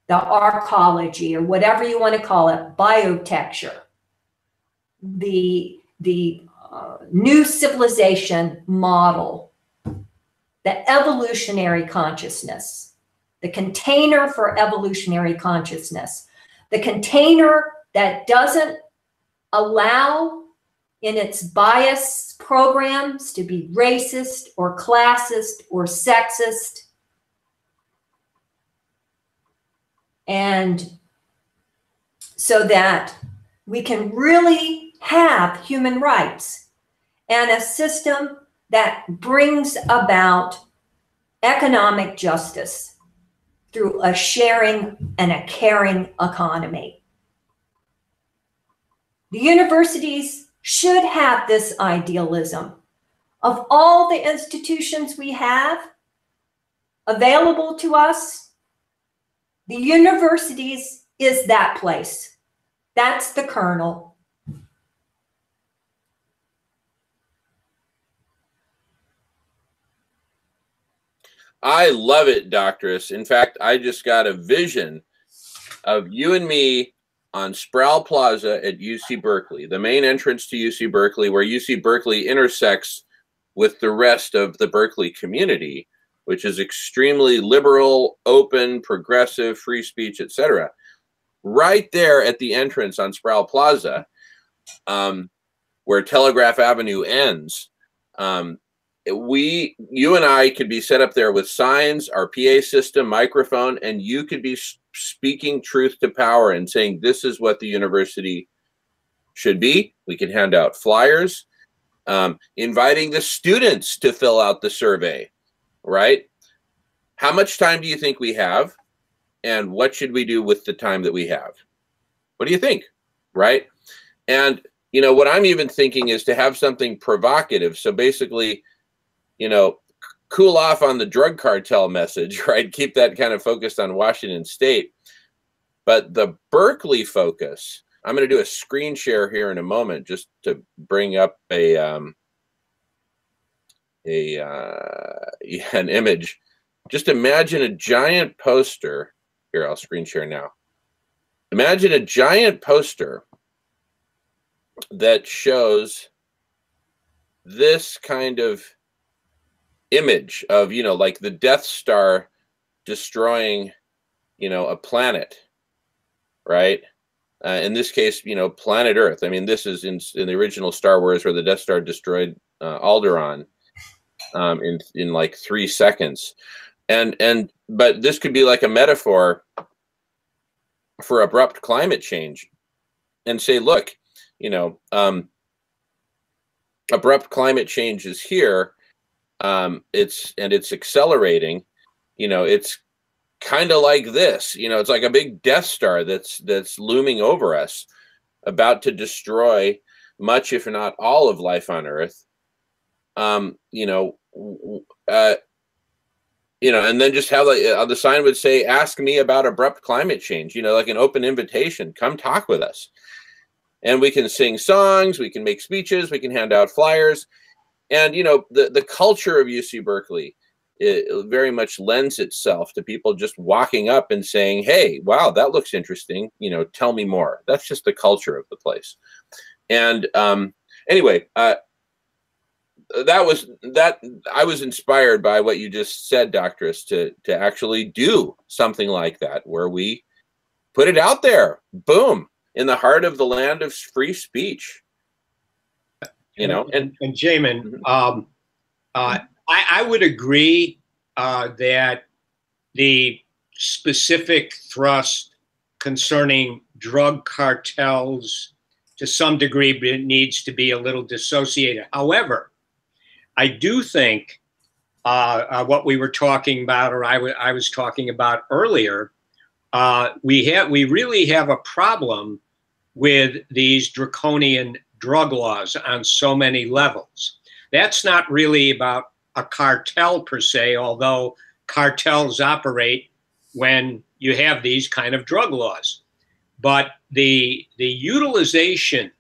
the arcology, or whatever you want to call it, biotecture, the new civilization model, the evolutionary consciousness, the container for evolutionary consciousness, the container that doesn't allow in its bias programs to be racist or classist or sexist. And so that we can really have human rights and a system that brings about economic justice through a sharing and a caring economy. The universities should have this idealism. Of all the institutions we have available to us, the universities is that place. That's the kernel. I love it, Doctoress. In fact, I just got a vision of you and me on Sproul Plaza at UC Berkeley, the main entrance to UC Berkeley, where UC Berkeley intersects with the rest of the Berkeley community, which is extremely liberal, open, progressive, free speech, etc. Right there at the entrance on Sproul Plaza, where Telegraph Avenue ends, you and I could be set up there with signs, our PA system, microphone, and you could be speaking truth to power and saying this is what the university should be. We can hand out flyers, inviting the students to fill out the survey, right? How much time do you think we have? And what should we do with the time that we have? What do you think, right? And, you know, what I'm even thinking is to have something provocative. So basically, you know, cool off on the drug cartel message, right? Keep that kind of focused on Washington State. But the Berkeley focus, I'm going to do a screen share here in a moment just to bring up an image. Just imagine a giant poster. Here, I'll screen share now. Imagine a giant poster that shows this kind of image of, you know, like the Death Star destroying, you know, a planet, right? In this case, you know, planet Earth. I mean, this is in the original Star Wars where the Death Star destroyed Alderaan in like 3 seconds. But this could be like a metaphor for abrupt climate change and say, look, you know, abrupt climate change is here. It's accelerating. It's kind of like this. It's like a big Death Star that's looming over us, about to destroy much, if not all, of life on Earth. And then just how the sign would say, "Ask me about abrupt climate change." Like an open invitation. Come talk with us. And we can sing songs, we can make speeches, we can hand out flyers. And, the culture of UC Berkeley, it very much lends itself to people just walking up and saying, "Hey, wow, that looks interesting. Tell me more." That's just the culture of the place. And anyway, I was inspired by what you just said, Doctress, to actually do something like that, where we put it out there. Boom. In the heart of the land of free speech, and Jamin, I would agree that the specific thrust concerning drug cartels, to some degree, it needs to be a little dissociated. However, I do think what we were talking about, or I was talking about earlier, we really have a problem with these draconian drug laws on so many levels. That's not really about a cartel per se, although cartels operate when you have these kind of drug laws. But the utilization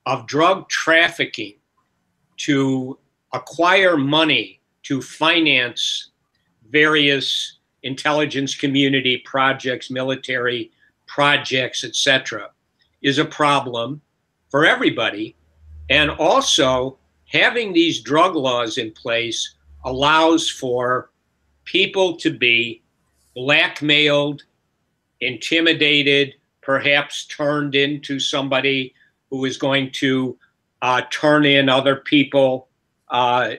of drug trafficking to acquire money to finance various intelligence community projects, military projects, etc., is a problem for everybody. And also, having these drug laws in place allows for people to be blackmailed, intimidated, perhaps turned into somebody who is going to turn in other people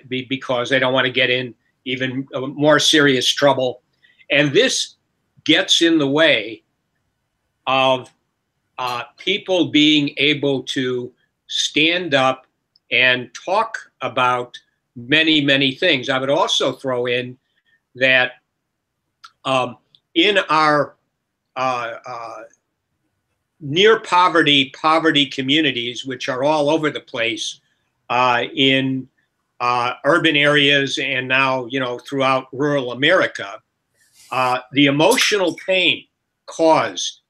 because they don't want to get in even more serious trouble. And this gets in the way of people being able to stand up and talk about many, many things. I would also throw in that in our near poverty communities, which are all over the place in urban areas and now, throughout rural America, the emotional pain caused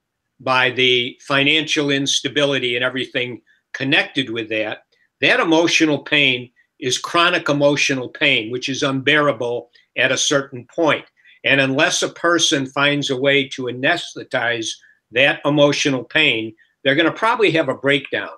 by the financial instability and everything connected with that emotional pain is chronic emotional pain, which is unbearable at a certain point. And unless a person finds a way to anesthetize that emotional pain, they're going to probably have a breakdown,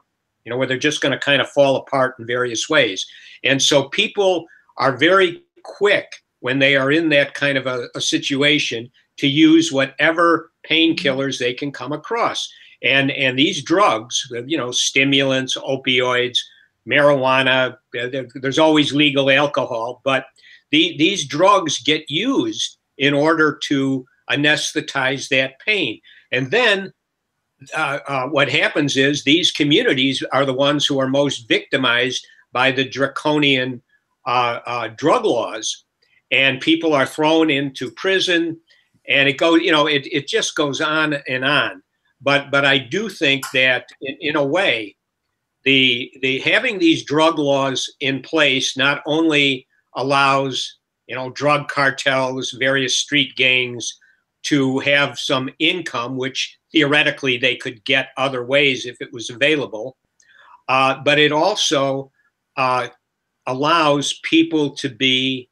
where they're just going to kind of fall apart in various ways. And so people are very quick when they are in that kind of a situation to use whatever painkillers they can come across. And these drugs, stimulants, opioids, marijuana, there's always legal alcohol, but these drugs get used in order to anesthetize that pain. And then what happens is these communities are the ones who are most victimized by the draconian drug laws, and people are thrown into prison, and it goes, it just goes on and on. But I do think that in a way, the having these drug laws in place not only allows drug cartels, various street gangs to have some income, which theoretically they could get other ways if it was available, but it also allows people to be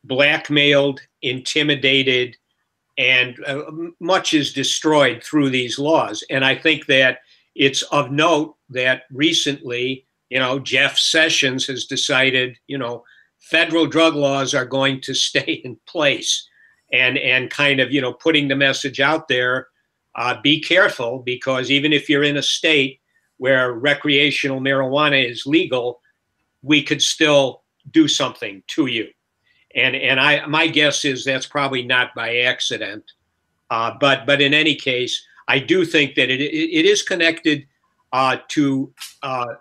blackmailed, intimidated, and much is destroyed through these laws. And I think that it's of note that recently, Jeff Sessions has decided, federal drug laws are going to stay in place, and kind of, putting the message out there, be careful, because even if you're in a state where recreational marijuana is legal, we could still do something to you. And my guess is that's probably not by accident. But in any case, I do think that it is connected to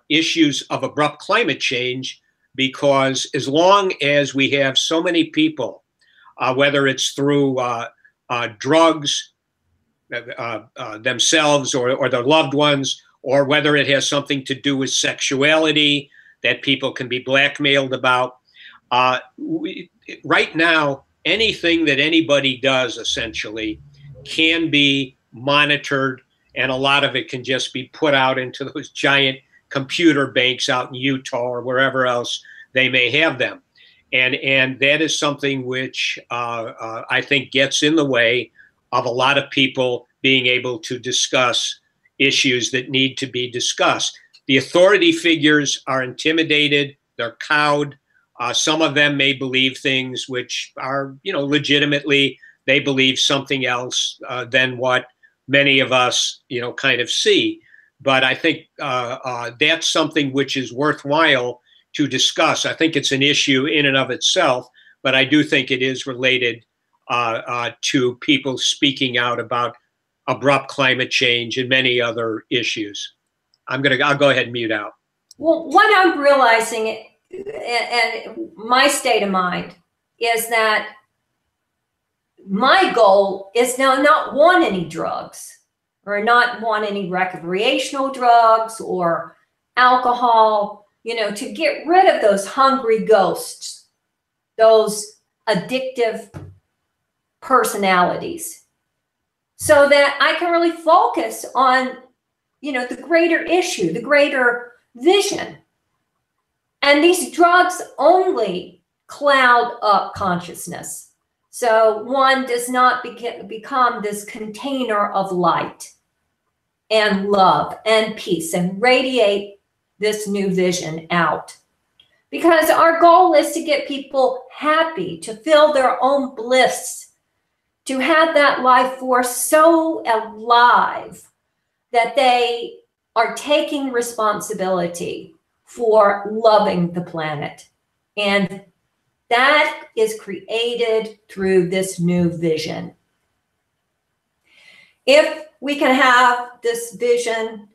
issues of abrupt climate change, because as long as we have so many people, whether it's through drugs themselves or their loved ones, or whether it has something to do with sexuality that people can be blackmailed about, right now, anything that anybody does essentially can be monitored, and a lot of it can just be put out into those giant computer banks out in Utah or wherever else they may have them. And that is something which I think gets in the way of a lot of people being able to discuss issues that need to be discussed. The authority figures are intimidated, they're cowed. Some of them may believe things which are, legitimately, they believe something else than what many of us, kind of see. But I think that's something which is worthwhile to discuss. I think it's an issue in and of itself, but I do think it is related to people speaking out about abrupt climate change and many other issues. I'll go ahead and mute out. Well, what I'm realizing, and my state of mind, is that my goal is now not want any drugs, or not want any recreational drugs or alcohol, to get rid of those hungry ghosts, those addictive personalities, so that I can really focus on, the greater issue, the greater vision. And these drugs only cloud up consciousness. So one does not become this container of light and love and peace and radiate this new vision out. Because our goal is to get people happy, to feel their own bliss, to have that life force so alive that they are taking responsibility for loving the planet. And that is created through this new vision. If we can have this vision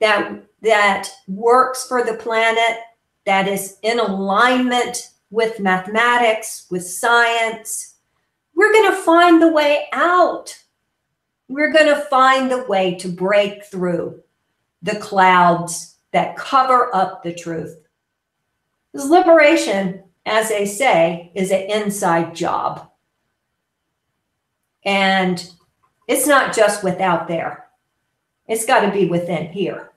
that works for the planet, that is in alignment with mathematics, with science, we're going to find the way out. We're going to find the way to break through the clouds that cover up the truth. This liberation, as they say, is an inside job. And it's not just without there. It's got to be within here,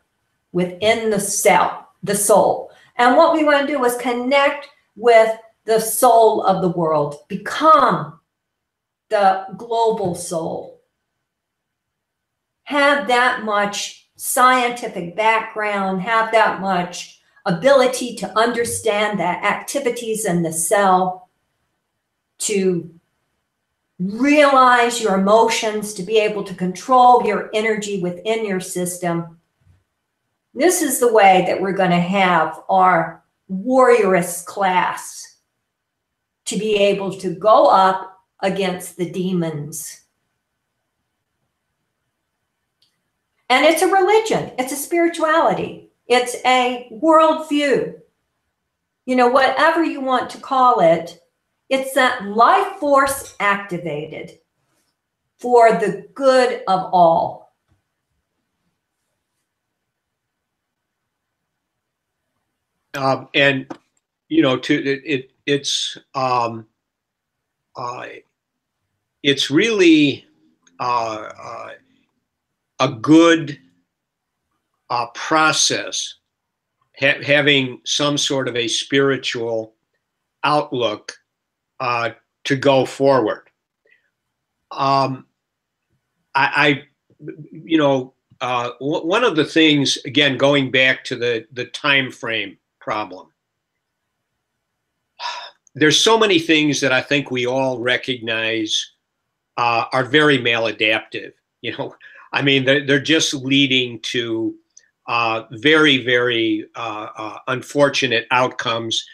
within the self, the soul. And what we want to do is connect with the soul of the world, become the global soul. Have that much scientific background, have that much ability to understand the activities in the cell, to realize your emotions, to be able to control your energy within your system. This is the way that we're going to have our warrioress class to be able to go up against the demons. And it's a religion, it's a spirituality, it's a worldview. Whatever you want to call it, it's that life force activated for the good of all. And it's really a good process, having some sort of a spiritual outlook to go forward. One of the things, again, going back to the time frame problem, there's so many things that I think we all recognize are very maladaptive. They're just leading to very, very unfortunate outcomes.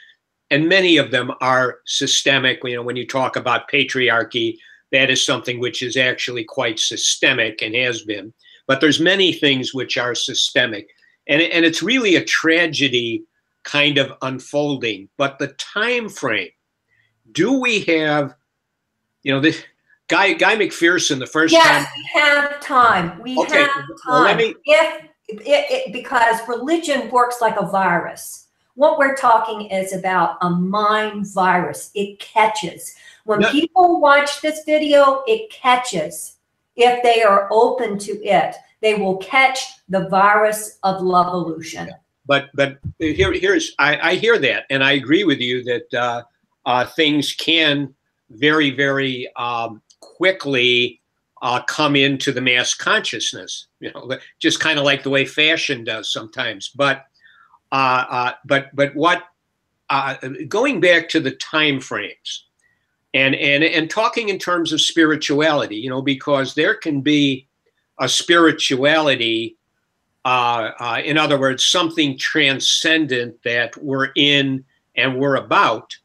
And many of them are systemic. When you talk about patriarchy, that is something which is actually quite systemic and has been. But there's many things which are systemic. and it's really a tragedy kind of unfolding. But the time frame, do we have, you know, this Guy McPherson, the first time. Yes, we have time. We Okay, have time. well, let me. Because religion works like a virus. What we're talking is about a mind virus. It catches. When people watch this video, it catches. If they are open to it, they will catch the virus of love-illusion. Yeah. But here's I hear that, and I agree with you that things can very, very quickly come into the mass consciousness. You know, just kind of like the way fashion does sometimes. But what going back to the time frames and talking in terms of spirituality, you know, because there can be a spirituality, in other words, something transcendent that we're in and we're about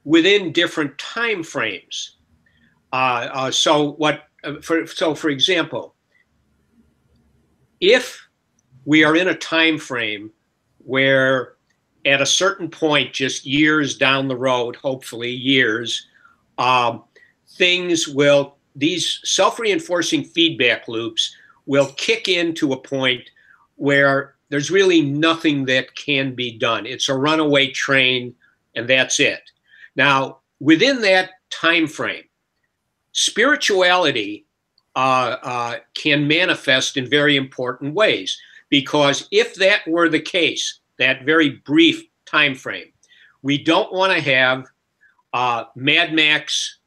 within different time frames. For example, if we are in a time frame where at a certain point, just years down the road, hopefully years, these self-reinforcing feedback loops will kick into a point where there's really nothing that can be done. It's a runaway train, and that's it. Now, within that time frame, spirituality can manifest in very important ways, because if that were the case, that very brief time frame, we don't want to have Mad Max,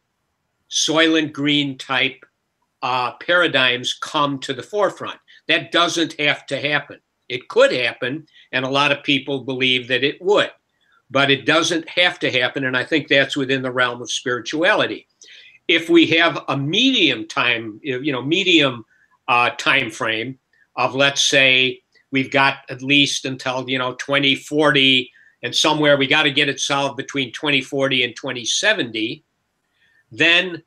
Soylent Green type paradigms come to the forefront. That doesn't have to happen. It could happen, and a lot of people believe that it would, but it doesn't have to happen, and I think that's within the realm of spirituality. If we have a medium time, time frame of, let's say, we've got at least until 2040, and somewhere we got to get it solved between 2040 and 2070, then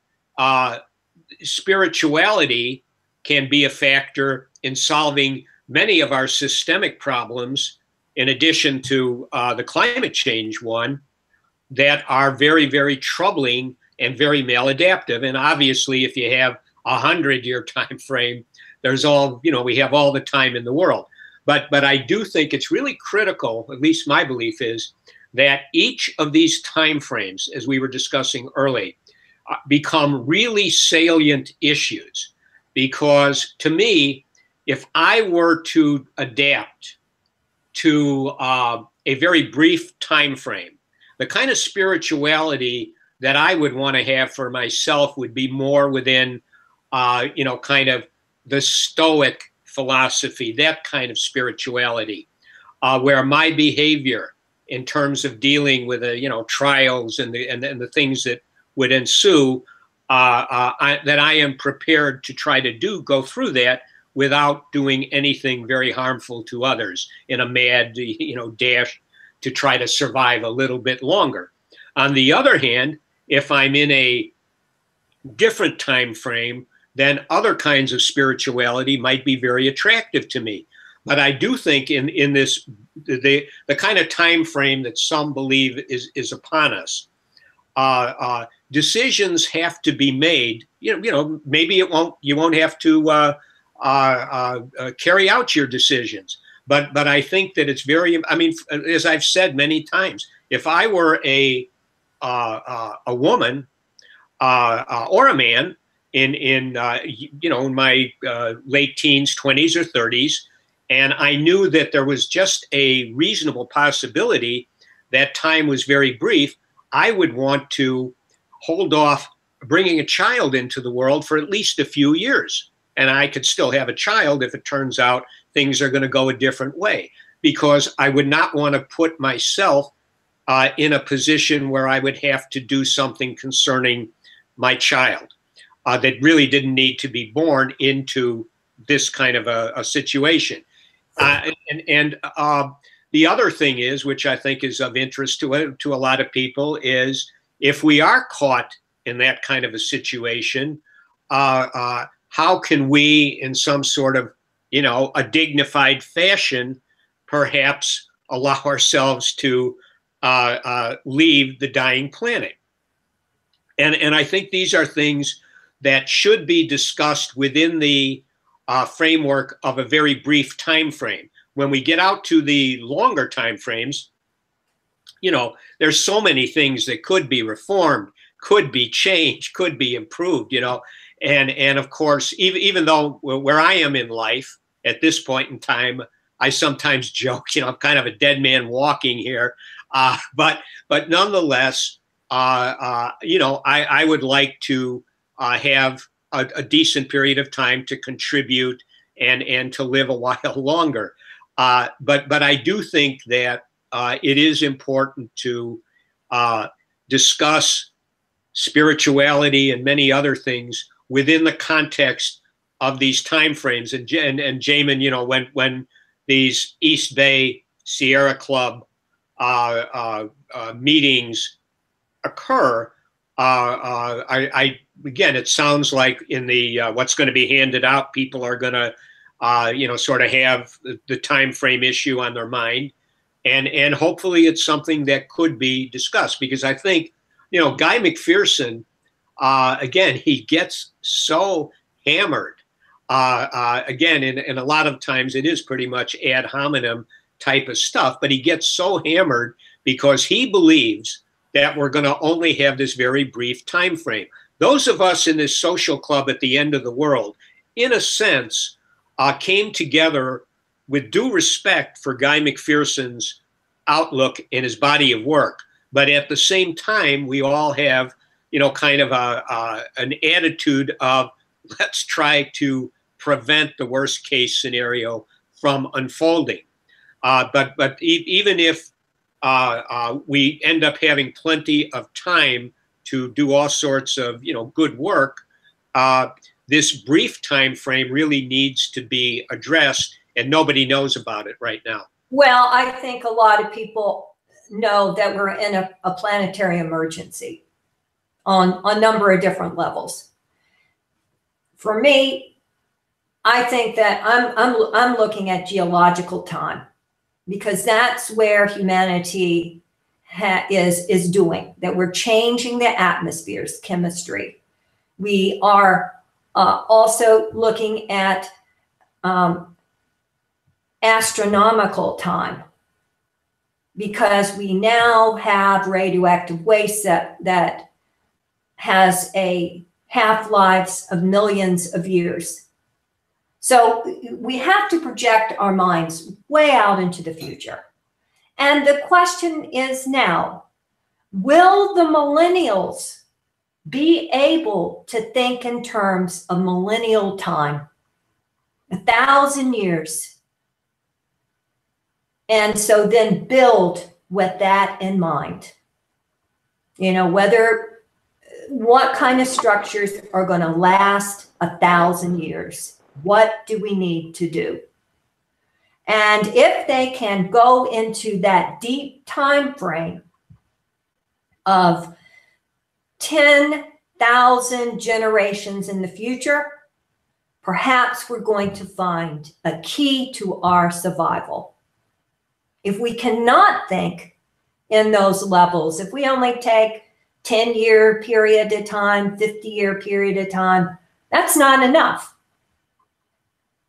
spirituality can be a factor in solving many of our systemic problems, in addition to the climate change one, that are very, very troubling and very maladaptive. And obviously, if you have a 100-year time frame, there's we have all the time in the world. But I do think it's really critical, at least my belief is, that each of these time frames, as we were discussing early, become really salient issues. Because to me, if I were to adapt to a very brief time frame, the kind of spirituality that I would want to have for myself would be more within, kind of the Stoic philosophy, that kind of spirituality, where my behavior in terms of dealing with trials and the things that would ensue, that I am prepared to try to go through that without doing anything very harmful to others in a mad, dash to try to survive a little bit longer. On the other hand, if I'm in a different time frame, then other kinds of spirituality might be very attractive to me. But I do think in this, the kind of time frame that some believe is upon us, decisions have to be made. Maybe you won't have to carry out your decisions. But I think that it's very, as I've said many times, if I were a woman or a man in my late teens, 20s or 30s, and I knew that there was just a reasonable possibility that time was very brief, I would want to hold off bringing a child into the world for at least a few years. And I could still have a child if it turns out things are going to go a different way, because I would not want to put myself in a position where I would have to do something concerning my child that really didn't need to be born into this kind of a situation. The other thing is, which I think is of interest to a lot of people, is if we are caught in that kind of a situation, how can we, in some sort of you know, a dignified fashion, perhaps allow ourselves to leave the dying planet. And I think these are things that should be discussed within the framework of a very brief time frame. When we get out to the longer time frames, you know, there's so many things that could be reformed, could be changed, could be improved, you know. And of course, even though where I am in life at this point in time, I sometimes joke, you know, I'm kind of a dead man walking here. But nonetheless, you know, I would like to have a decent period of time to contribute and to live a while longer. But I do think that it is important to discuss spirituality and many other things within the context of these time frames. And Jamin, you know, when these East Bay Sierra Club meetings occur, again, it sounds like in the what's going to be handed out, people are going to, you know, sort of have the time frame issue on their mind, and hopefully it's something that could be discussed, because I think, you know, Guy McPherson, again, he gets so hammered. Again, and a lot of times it is pretty much ad hominem type of stuff, but he gets so hammered because he believes that we're going to only have this very brief time frame. Those of us in this social club at the end of the world, in a sense, came together with due respect for Guy McPherson's outlook and his body of work. But at the same time, we all have, you know, kind of an attitude of, let's try to prevent the worst case scenario from unfolding. But even if we end up having plenty of time to do all sorts of, you know, good work, this brief time frame really needs to be addressed, and nobody knows about it right now. Well, I think a lot of people know that we're in a planetary emergency on a number of different levels. For me, I think that I'm looking at geological time, because that's where humanity is doing, that we're changing the atmosphere's chemistry. We are also looking at astronomical time, because we now have radioactive waste that has a half-lives of millions of years. So we have to project our minds way out into the future. And the question is now, will the millennials be able to think in terms of millennial time, 1,000 years? And so then build with that in mind. You know, what kind of structures are going to last 1,000 years? What do we need to do? And if they can go into that deep time frame of 10,000 generations in the future, perhaps we're going to find a key to our survival. If we cannot think in those levels, if we only take 10-year period of time, 50-year period of time, that's not enough.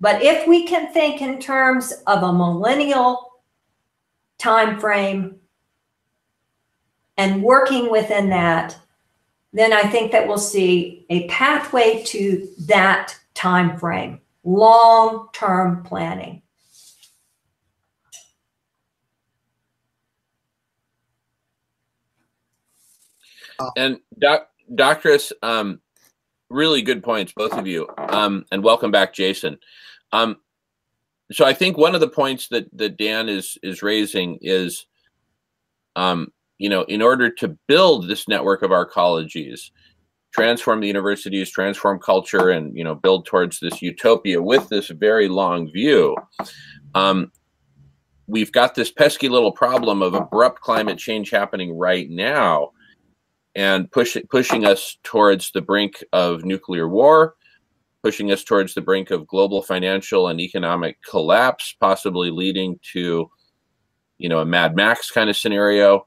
But if we can think in terms of a millennial time frame and working within that, then I think that we'll see a pathway to that time frame, long-term planning. And Doctress, really good points, both of you. And welcome back, Jason. So I think one of the points that Dan is raising is, you know, in order to build this network of arcologies, transform the universities, transform culture, and, you know, build towards this utopia with this very long view, we've got this pesky little problem of abrupt climate change happening right now, and pushing us towards the brink of nuclear war, pushing us towards the brink of global financial and economic collapse, possibly leading to, you know, a Mad Max kind of scenario,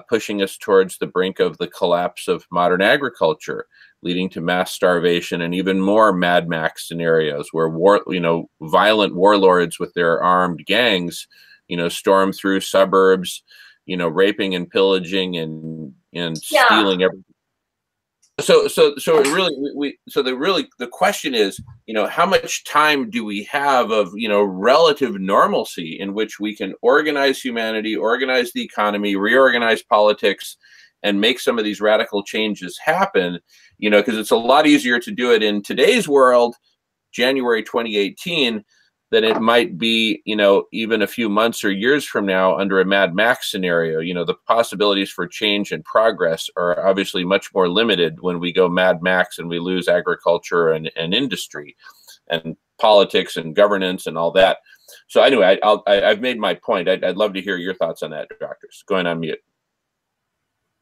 pushing us towards the brink of the collapse of modern agriculture, leading to mass starvation and even more Mad Max scenarios where violent warlords with their armed gangs, you know, storm through suburbs, you know, raping and pillaging and stealing everything. So the question is, you know, how much time do we have of, you know, relative normalcy in which we can organize humanity, organize the economy, reorganize politics, and make some of these radical changes happen? You know, because it's a lot easier to do it in today's world, January 2018, than it might be, you know, even a few months or years from now under a Mad Max scenario. You know, the possibilities for change and progress are obviously much more limited when we go Mad Max and we lose agriculture and industry and politics and governance and all that. So anyway, I've made my point. I'd love to hear your thoughts on that, doctors. Going on mute.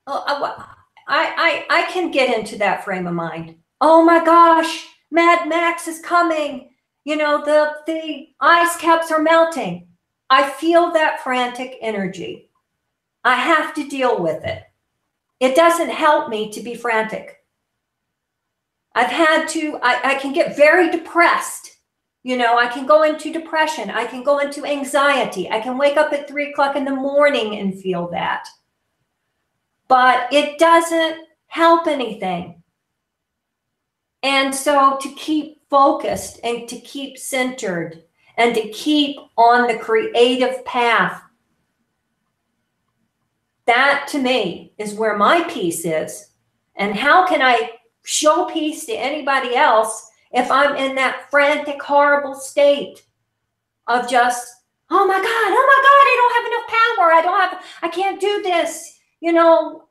Oh, I can get into that frame of mind. Oh my gosh, Mad Max is coming. You know, the ice caps are melting. I feel that frantic energy. I have to deal with it. It doesn't help me to be frantic. I've had to, I can get very depressed. You know, I can go into depression. I can go into anxiety. I can wake up at 3 o'clock in the morning and feel that. But it doesn't help anything. And so to keep focused and to keep centered and to keep on the creative path, that to me is where my peace is. And how can I show peace to anybody else if I'm in that frantic, horrible state of just, oh my God, I don't have enough power. I can't do this. You know,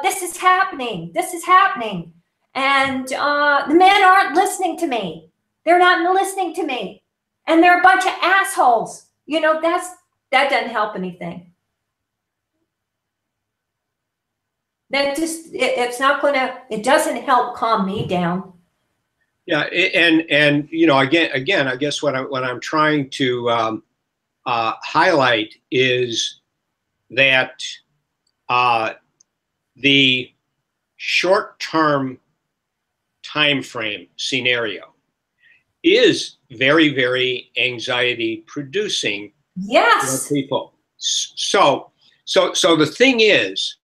this is happening. This is happening. And the men aren't listening to me. They're not listening to me. And they're a bunch of assholes. You know, that doesn't help anything. That just, it's not going to, it doesn't help calm me down. Yeah. And you know, again, I guess what I'm trying to highlight is that the short-term time frame scenario is very, very anxiety producing. Yes. For people. So the thing is,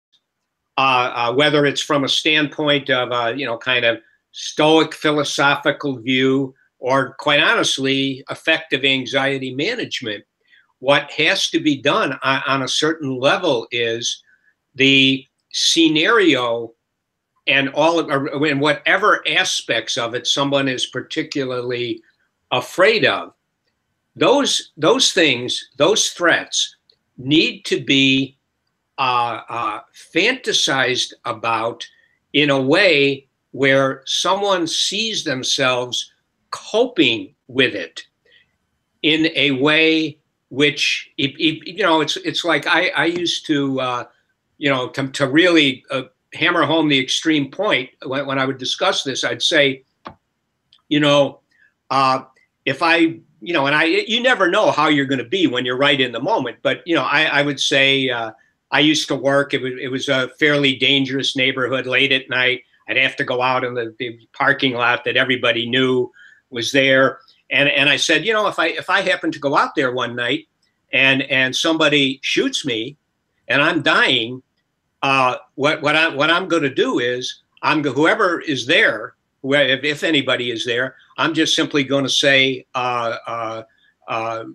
whether it's from a standpoint of you know, kind of stoic philosophical view, or quite honestly, effective anxiety management, what has to be done on a certain level is the scenario and and whatever aspects of it someone is particularly afraid of, those things, those threats need to be fantasized about in a way where someone sees themselves coping with it in a way which, you know, it's like I used to, you know, to really hammer home the extreme point when I would discuss this, I'd say, you know, if I, you know, and you never know how you're going to be when you're right in the moment, but, you know, I would say, I used to work, it was a fairly dangerous neighborhood late at night. I'd have to go out in the parking lot that everybody knew was there. And I said, you know, if I happen to go out there one night and somebody shoots me and I'm dying, what I'm going to do is whoever is there, if anybody is there, I'm just simply going to say,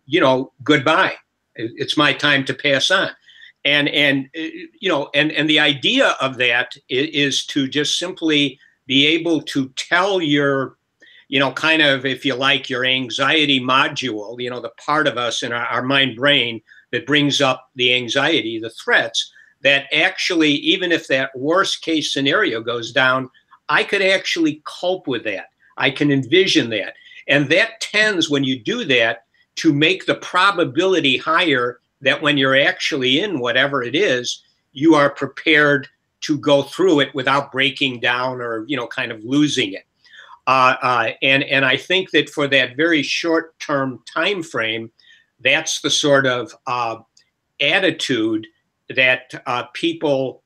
you know, goodbye. It's my time to pass on. And you know, and the idea of that is to just simply be able to tell your, you know, kind of, if you like, your anxiety module, you know, the part of us in our mind brain that brings up the anxiety, the threats, that actually, even if that worst case scenario goes down, I could actually cope with that. I can envision that. And that tends, when you do that, to make the probability higher that when you're actually in whatever it is, you are prepared to go through it without breaking down or, you know, kind of losing it. And I think that for that very short-term time frame, that's the sort of attitude that people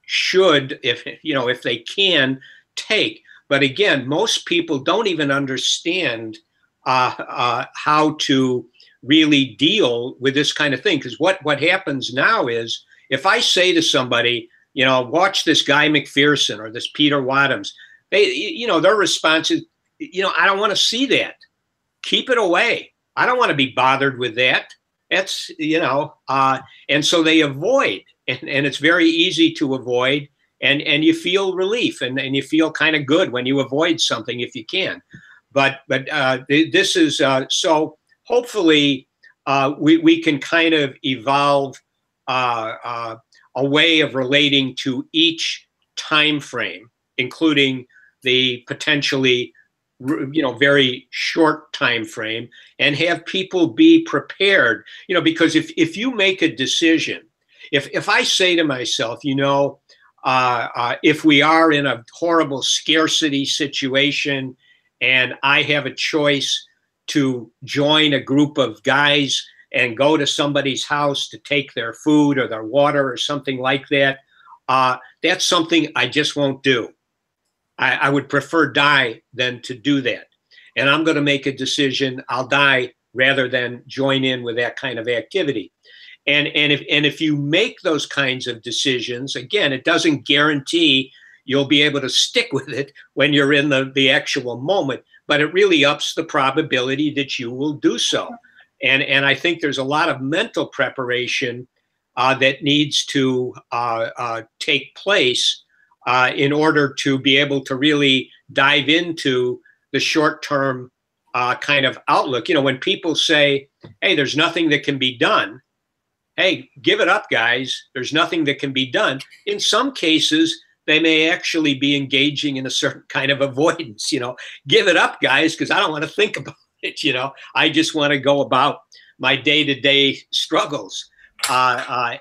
should, if they can, take. But again, most people don't even understand how to really deal with this kind of thing. Because what happens now is, if I say to somebody, watch this Guy McPherson or this Peter Wadhams, their response is, I don't want to see that. Keep it away. I don't want to be bothered with that. That's, and so they avoid, and it's very easy to avoid, and you feel relief, and you feel kind of good when you avoid something if you can. But this is, so hopefully we can kind of evolve a way of relating to each time frame, including the potentially very short time frame, and have people be prepared, because if you make a decision, if I say to myself, if we are in a horrible scarcity situation and I have a choice to join a group of guys and go to somebody's house to take their food or their water or something like that, that's something I just won't do. I would prefer die than to do that. And I'm going to make a decision. I'll die rather than join in with that kind of activity. And if you make those kinds of decisions, again, it doesn't guarantee you'll be able to stick with it when you're in the actual moment, but it really ups the probability that you will do so. And I think there's a lot of mental preparation that needs to take place in order to be able to really dive into the short-term kind of outlook. When people say, hey, there's nothing that can be done, hey, give it up, guys. There's nothing that can be done. In some cases, they may actually be engaging in a certain kind of avoidance, give it up, guys, because I don't want to think about it, I just want to go about my day-to-day struggles. Anyway,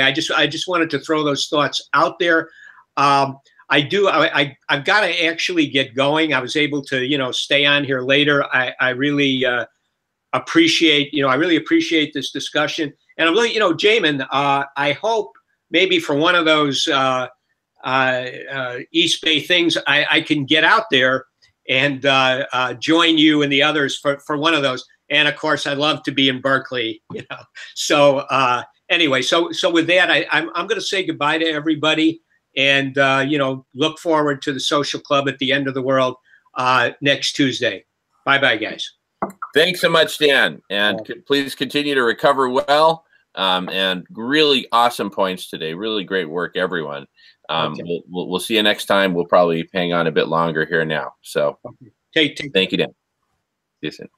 I just wanted to throw those thoughts out there. I've got to actually get going. I was able to, stay on here later. I really appreciate, I really appreciate this discussion. And I'm really, Jamin, I hope maybe for one of those East Bay things, I can get out there and join you and the others for one of those. And of course, I'd love to be in Berkeley, So anyway, so with that, I'm going to say goodbye to everybody, and look forward to the social club at the end of the world next Tuesday. Bye, guys. Thanks so much, Dan, and please continue to recover well. And really awesome points today. Really great work, everyone. Okay. We'll see you next time. We'll probably hang on a bit longer here now. So, thank you, Dan. See you soon.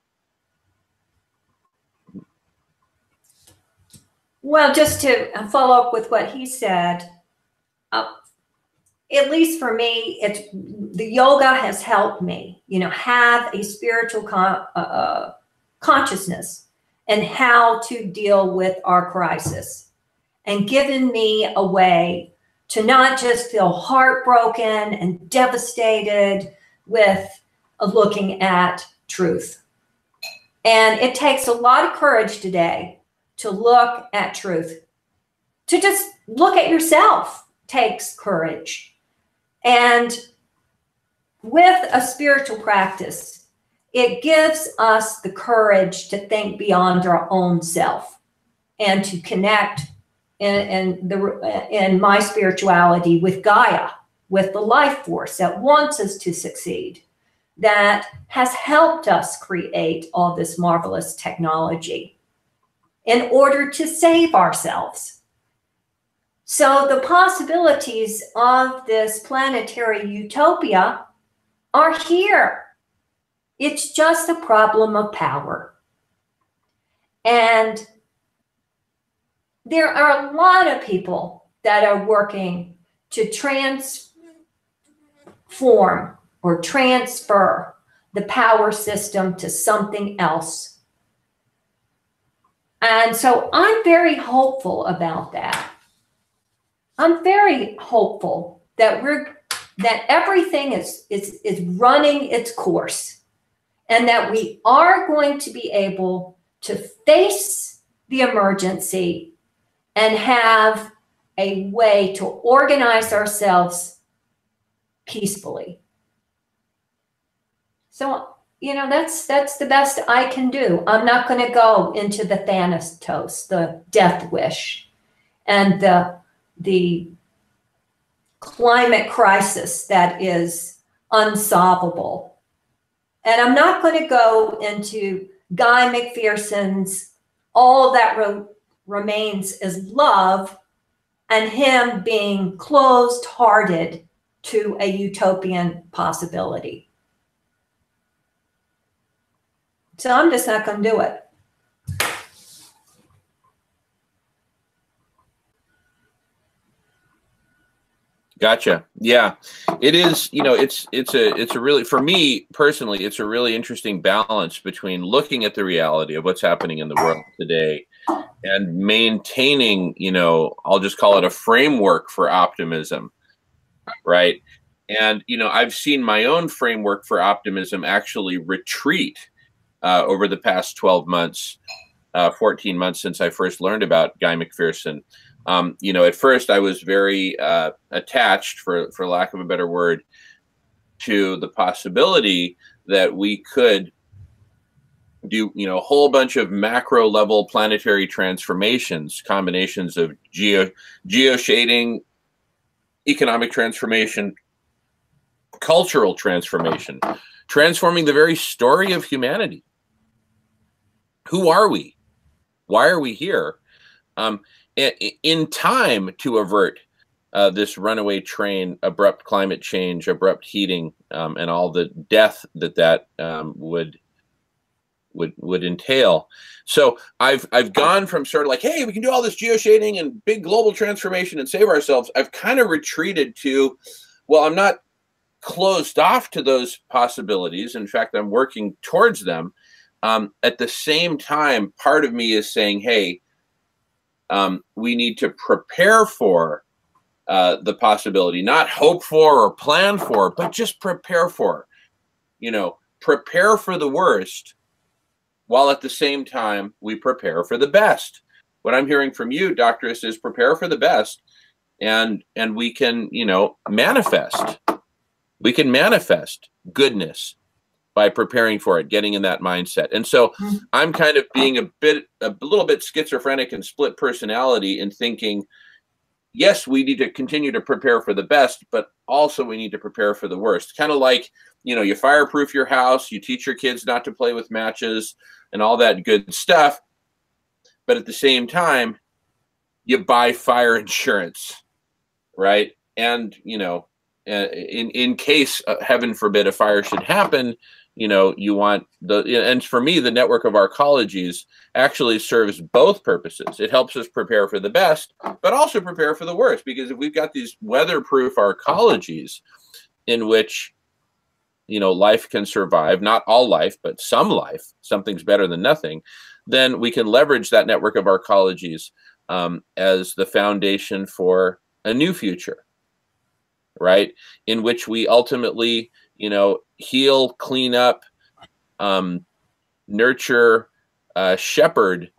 Well, just to follow up with what he said, at least for me, the yoga has helped me, have a spiritual consciousness and how to deal with our crisis, and given me a way to not just feel heartbroken and devastated with looking at truth. And it takes a lot of courage today to look at truth. To just look at yourself takes courage. And with a spiritual practice, it gives us the courage to think beyond our own self and to connect in my spirituality with Gaia, with the life force that wants us to succeed, that has helped us create all this marvelous technology in order to save ourselves. So the possibilities of this planetary utopia are here. It's just a problem of power. And there are a lot of people that are working to transform or transfer the power system to something else. And so I'm very hopeful about that. I'm very hopeful that we're that everything is running its course, and that we are going to be able to face the emergency and have a way to organize ourselves peacefully. So, you know, that's the best I can do. I'm not going to go into the Thanatos, the death wish, and the climate crisis that is unsolvable. And I'm not going to go into Guy McPherson's all that remains is love and him being closed-hearted to a utopian possibility. So I'm just not going to do it. Gotcha. Yeah, it is. You know, it's a really, for me personally, it's a really interesting balance between looking at the reality of what's happening in the world today and maintaining, you know, I'll just call it a framework for optimism, right? And, you know, I've seen my own framework for optimism actually retreat over the past 12 months, 14 months since I first learned about Guy McPherson. You know, at first I was very attached, for lack of a better word, to the possibility that we could do, you know, a whole bunch of macro level planetary transformations, combinations of geo-shading, economic transformation, cultural transformation, transforming the very story of humanity. Who are we? Why are we here? In time to avert this runaway train, abrupt climate change, abrupt heating, and all the death that would entail. So I've gone from sort of like, hey, we can do all this geoshading and big global transformation and save ourselves. I've kind of retreated to, well, I'm not closed off to those possibilities. In fact, I'm working towards them. At the same time, part of me is saying, hey, we need to prepare for the possibility, not hope for or plan for, but just prepare for, you know, prepare for the worst, while at the same time we prepare for the best. What I'm hearing from you, Doctoress, is prepare for the best, and we can, you know, manifest. We can manifest goodness by preparing for it, getting in that mindset. And so I'm kind of being a little bit schizophrenic and split personality in thinking, yes, we need to continue to prepare for the best, but also we need to prepare for the worst. Kind of like, you know, you fireproof your house, you teach your kids not to play with matches and all that good stuff. But at the same time, you buy fire insurance, right? And, you know, in case, heaven forbid, a fire should happen, you know, you want and for me, the network of arcologies actually serves both purposes. It helps us prepare for the best, but also prepare for the worst, because if we've got these weatherproof arcologies in which, you know, life can survive, not all life, but some life, something's better than nothing, then we can leverage that network of arcologies as the foundation for a new future, right? In which we ultimately, you know, heal, clean up, nurture, shepherd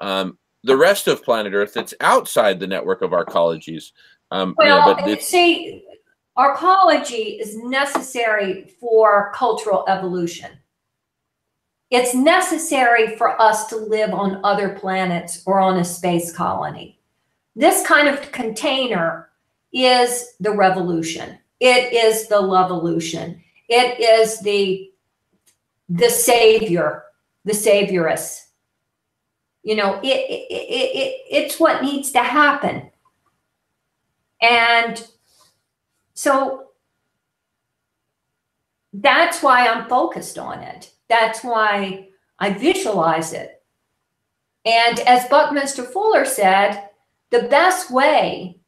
the rest of planet Earth that's outside the network of arcologies. Well, you know, but see, arcology is necessary for cultural evolution. It's necessary for us to live on other planets or on a space colony. This kind of container is the revolution. It is the loveolution. It is the savior, the savioress. You know, it's what needs to happen. And so that's why I'm focused on it. That's why I visualize it. And as Buckminster Fuller said, the best way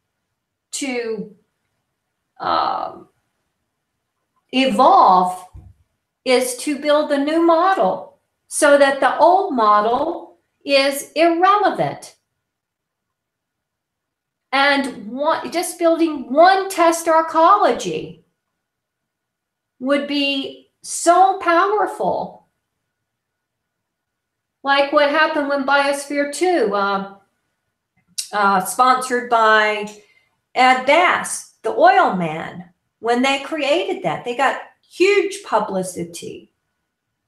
to evolve is to build a new model so that the old model is irrelevant. And just building one test arcology would be so powerful. Like what happened when Biosphere 2, sponsored by Ed Bass, the oil man, when they created that, they got huge publicity.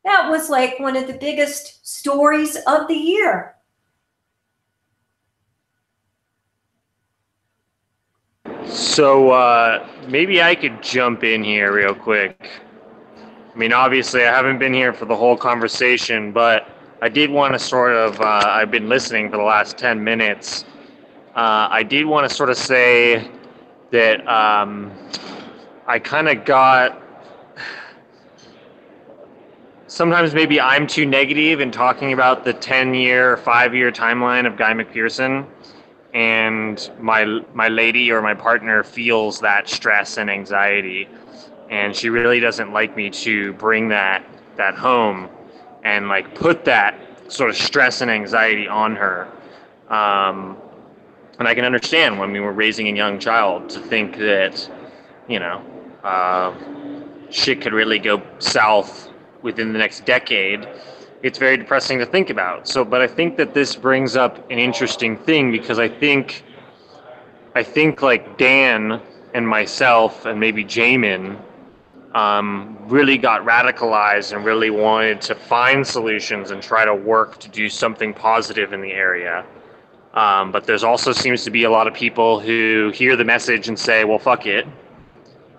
That was like one of the biggest stories of the year. So maybe I could jump in here real quick. I mean, obviously, I haven't been here for the whole conversation, but I did want to sort of, I've been listening for the last 10 minutes. I did want to sort of say that I kind of got, sometimes maybe I'm too negative in talking about the 10-year, 5-year timeline of Guy McPherson. And my lady or my partner feels that stress and anxiety, and she really doesn't like me to bring that home and like put that sort of stress and anxiety on her. And I can understand when we were raising a young child to think that, you know, shit could really go south within the next decade. It's very depressing to think about. So, but I think that this brings up an interesting thing, because I think like Dan and myself and maybe Jamin really got radicalized and really wanted to find solutions and try to work to do something positive in the area. But there's also seems to be a lot of people who hear the message and say, well, fuck it.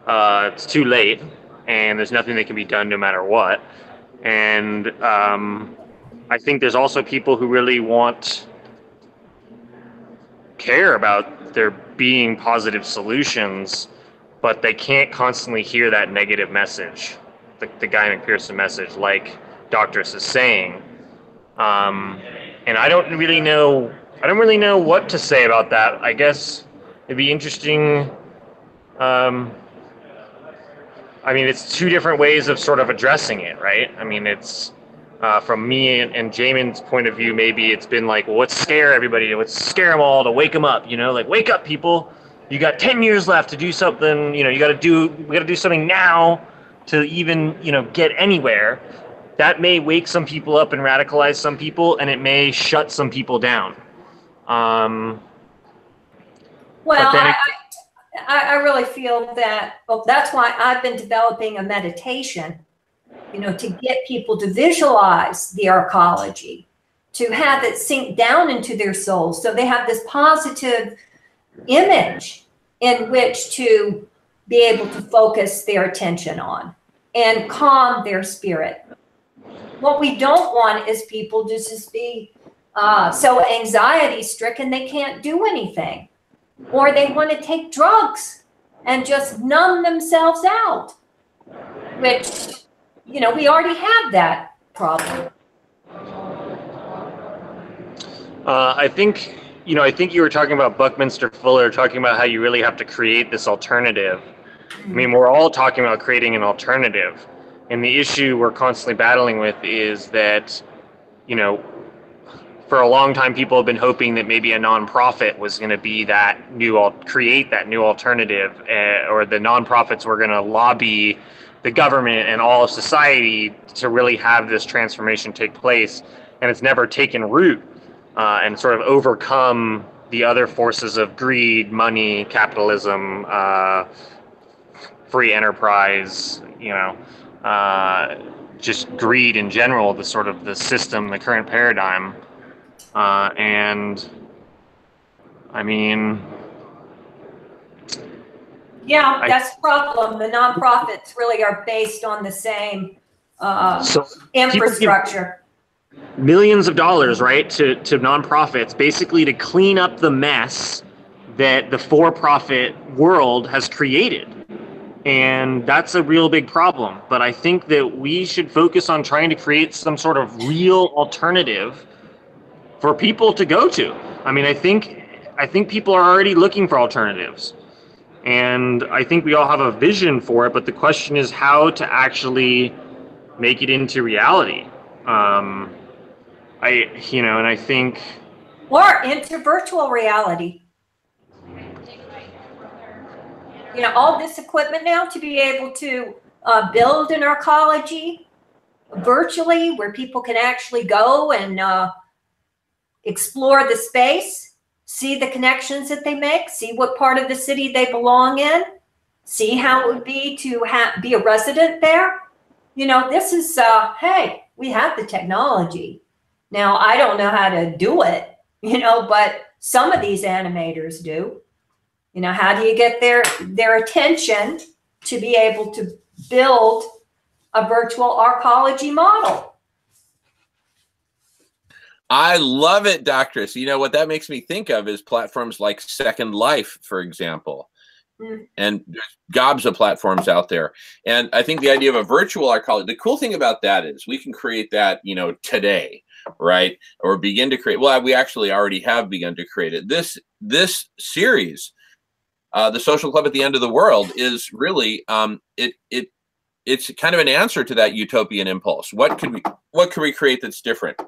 It's too late and there's nothing that can be done no matter what. And I think there's also people who really care about there being positive solutions, but they can't constantly hear that negative message, the Guy McPherson message, like Doctress is saying. And I don't really know what to say about that. I guess it'd be interesting. I mean, it's two different ways of sort of addressing it, right? I mean, it's from me and Jamin's point of view, maybe it's been like, well, let's scare everybody, let's scare them all to wake them up, you know, like, wake up, people. You got 10 years left to do something, you know, we got to do something now to even, you know, get anywhere. That may wake some people up and radicalize some people, and it may shut some people down. Well, I really feel that, well, that's why I've been developing a meditation, you know, to get people to visualize the arcology, to have it sink down into their souls, so they have this positive image in which to be able to focus their attention on and calm their spirit. What we don't want is people to just be so anxiety stricken they can't do anything, or they want to take drugs and just numb themselves out, which, you know, we already have that problem. I think you were talking about Buckminster Fuller, talking about how you really have to create this alternative. I mean, we're all talking about creating an alternative. And the issue we're constantly battling with is that, you know, for a long time, people have been hoping that maybe a nonprofit was going to be that create that new alternative, or the nonprofits were going to lobby the government and all of society to really have this transformation take place. And it's never taken root and sort of overcome the other forces of greed, money, capitalism, free enterprise, you know, just greed in general, the sort of the system, the current paradigm. And I mean, yeah, that's the problem. The nonprofits really are based on the same infrastructure. Millions of dollars, right, to nonprofits, basically to clean up the mess that the for-profit world has created. And that's a real big problem. But I think that we should focus on trying to create some sort of real alternative for people to go to. I mean, I think people are already looking for alternatives. And I think we all have a vision for it, but the question is how to actually make it into reality. And I think... Or into virtual reality. You know, all this equipment now to be able to build an arcology virtually where people can actually go and explore the space, see the connections that they make, see what part of the city they belong in, see how it would be to be a resident there. You know, this is, hey, we have the technology. Now, I don't know how to do it, you know, but some of these animators do. You know, how do you get their attention to be able to build a virtual arcology model? I love it, Doctress. You know, what that makes me think of is platforms like Second Life, for example. And there's gobs of platforms out there. And I think the idea of a virtual arcology, the cool thing about that is we can create that, you know, today, right? Or begin to create, well, we actually already have begun to create it. This series, the Social Club at the End of the World, is really, it's kind of an answer to that utopian impulse. What could we create that's different?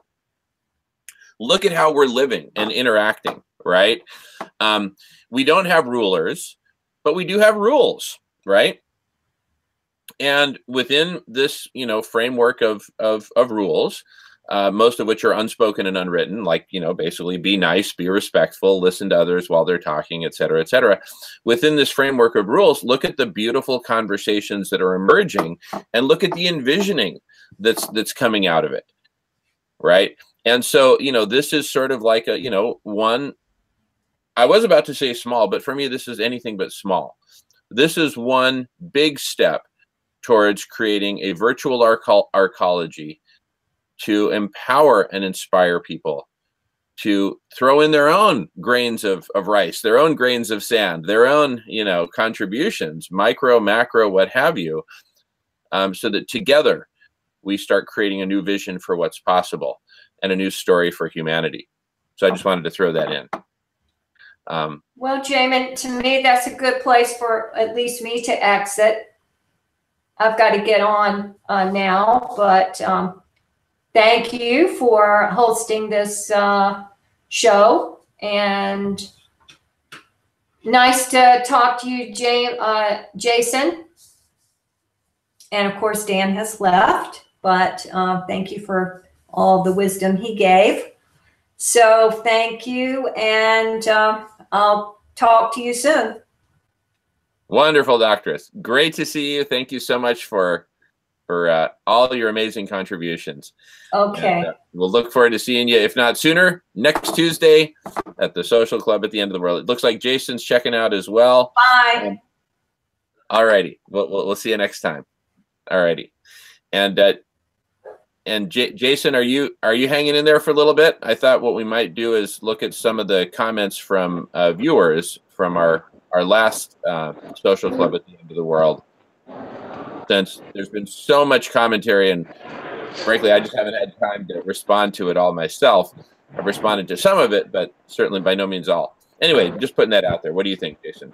Look at how we're living and interacting, right? We don't have rulers, but we do have rules, right? And within this, you know, framework of rules, most of which are unspoken and unwritten, like, you know, basically be nice, be respectful, listen to others while they're talking, et cetera, et cetera. Within this framework of rules, look at the beautiful conversations that are emerging and look at the envisioning that's coming out of it, right? And so, you know, this is sort of like a, you know, one, I was about to say small, but for me, this is anything but small. This is one big step towards creating a virtual arcology to empower and inspire people to throw in their own grains of rice, their own grains of sand, their own, you know, contributions, micro, macro, what have you, so that together we start creating a new vision for what's possible and a new story for humanity. So I just wanted to throw that in. Well, Jamin, to me, that's a good place for at least me to exit. I've got to get on now, but thank you for hosting this show, and nice to talk to you, Jason. And of course, Dan has left, but thank you for all the wisdom he gave. So thank you, and I'll talk to you soon. Wonderful, Doctress. Great to see you. Thank you so much for all your amazing contributions. Okay. And, we'll look forward to seeing you, if not sooner, next Tuesday at the Social Club at the End of the World. It looks like Jason's checking out as well. Bye. All righty. We'll see you next time. All righty. And Jason, are you hanging in there for a little bit? I thought what we might do is look at some of the comments from viewers from our last Social Club at the End of the World. Since there's been so much commentary, and frankly, I just haven't had time to respond to it all myself. I've responded to some of it, but certainly by no means all. Anyway, just putting that out there. What do you think, Jason?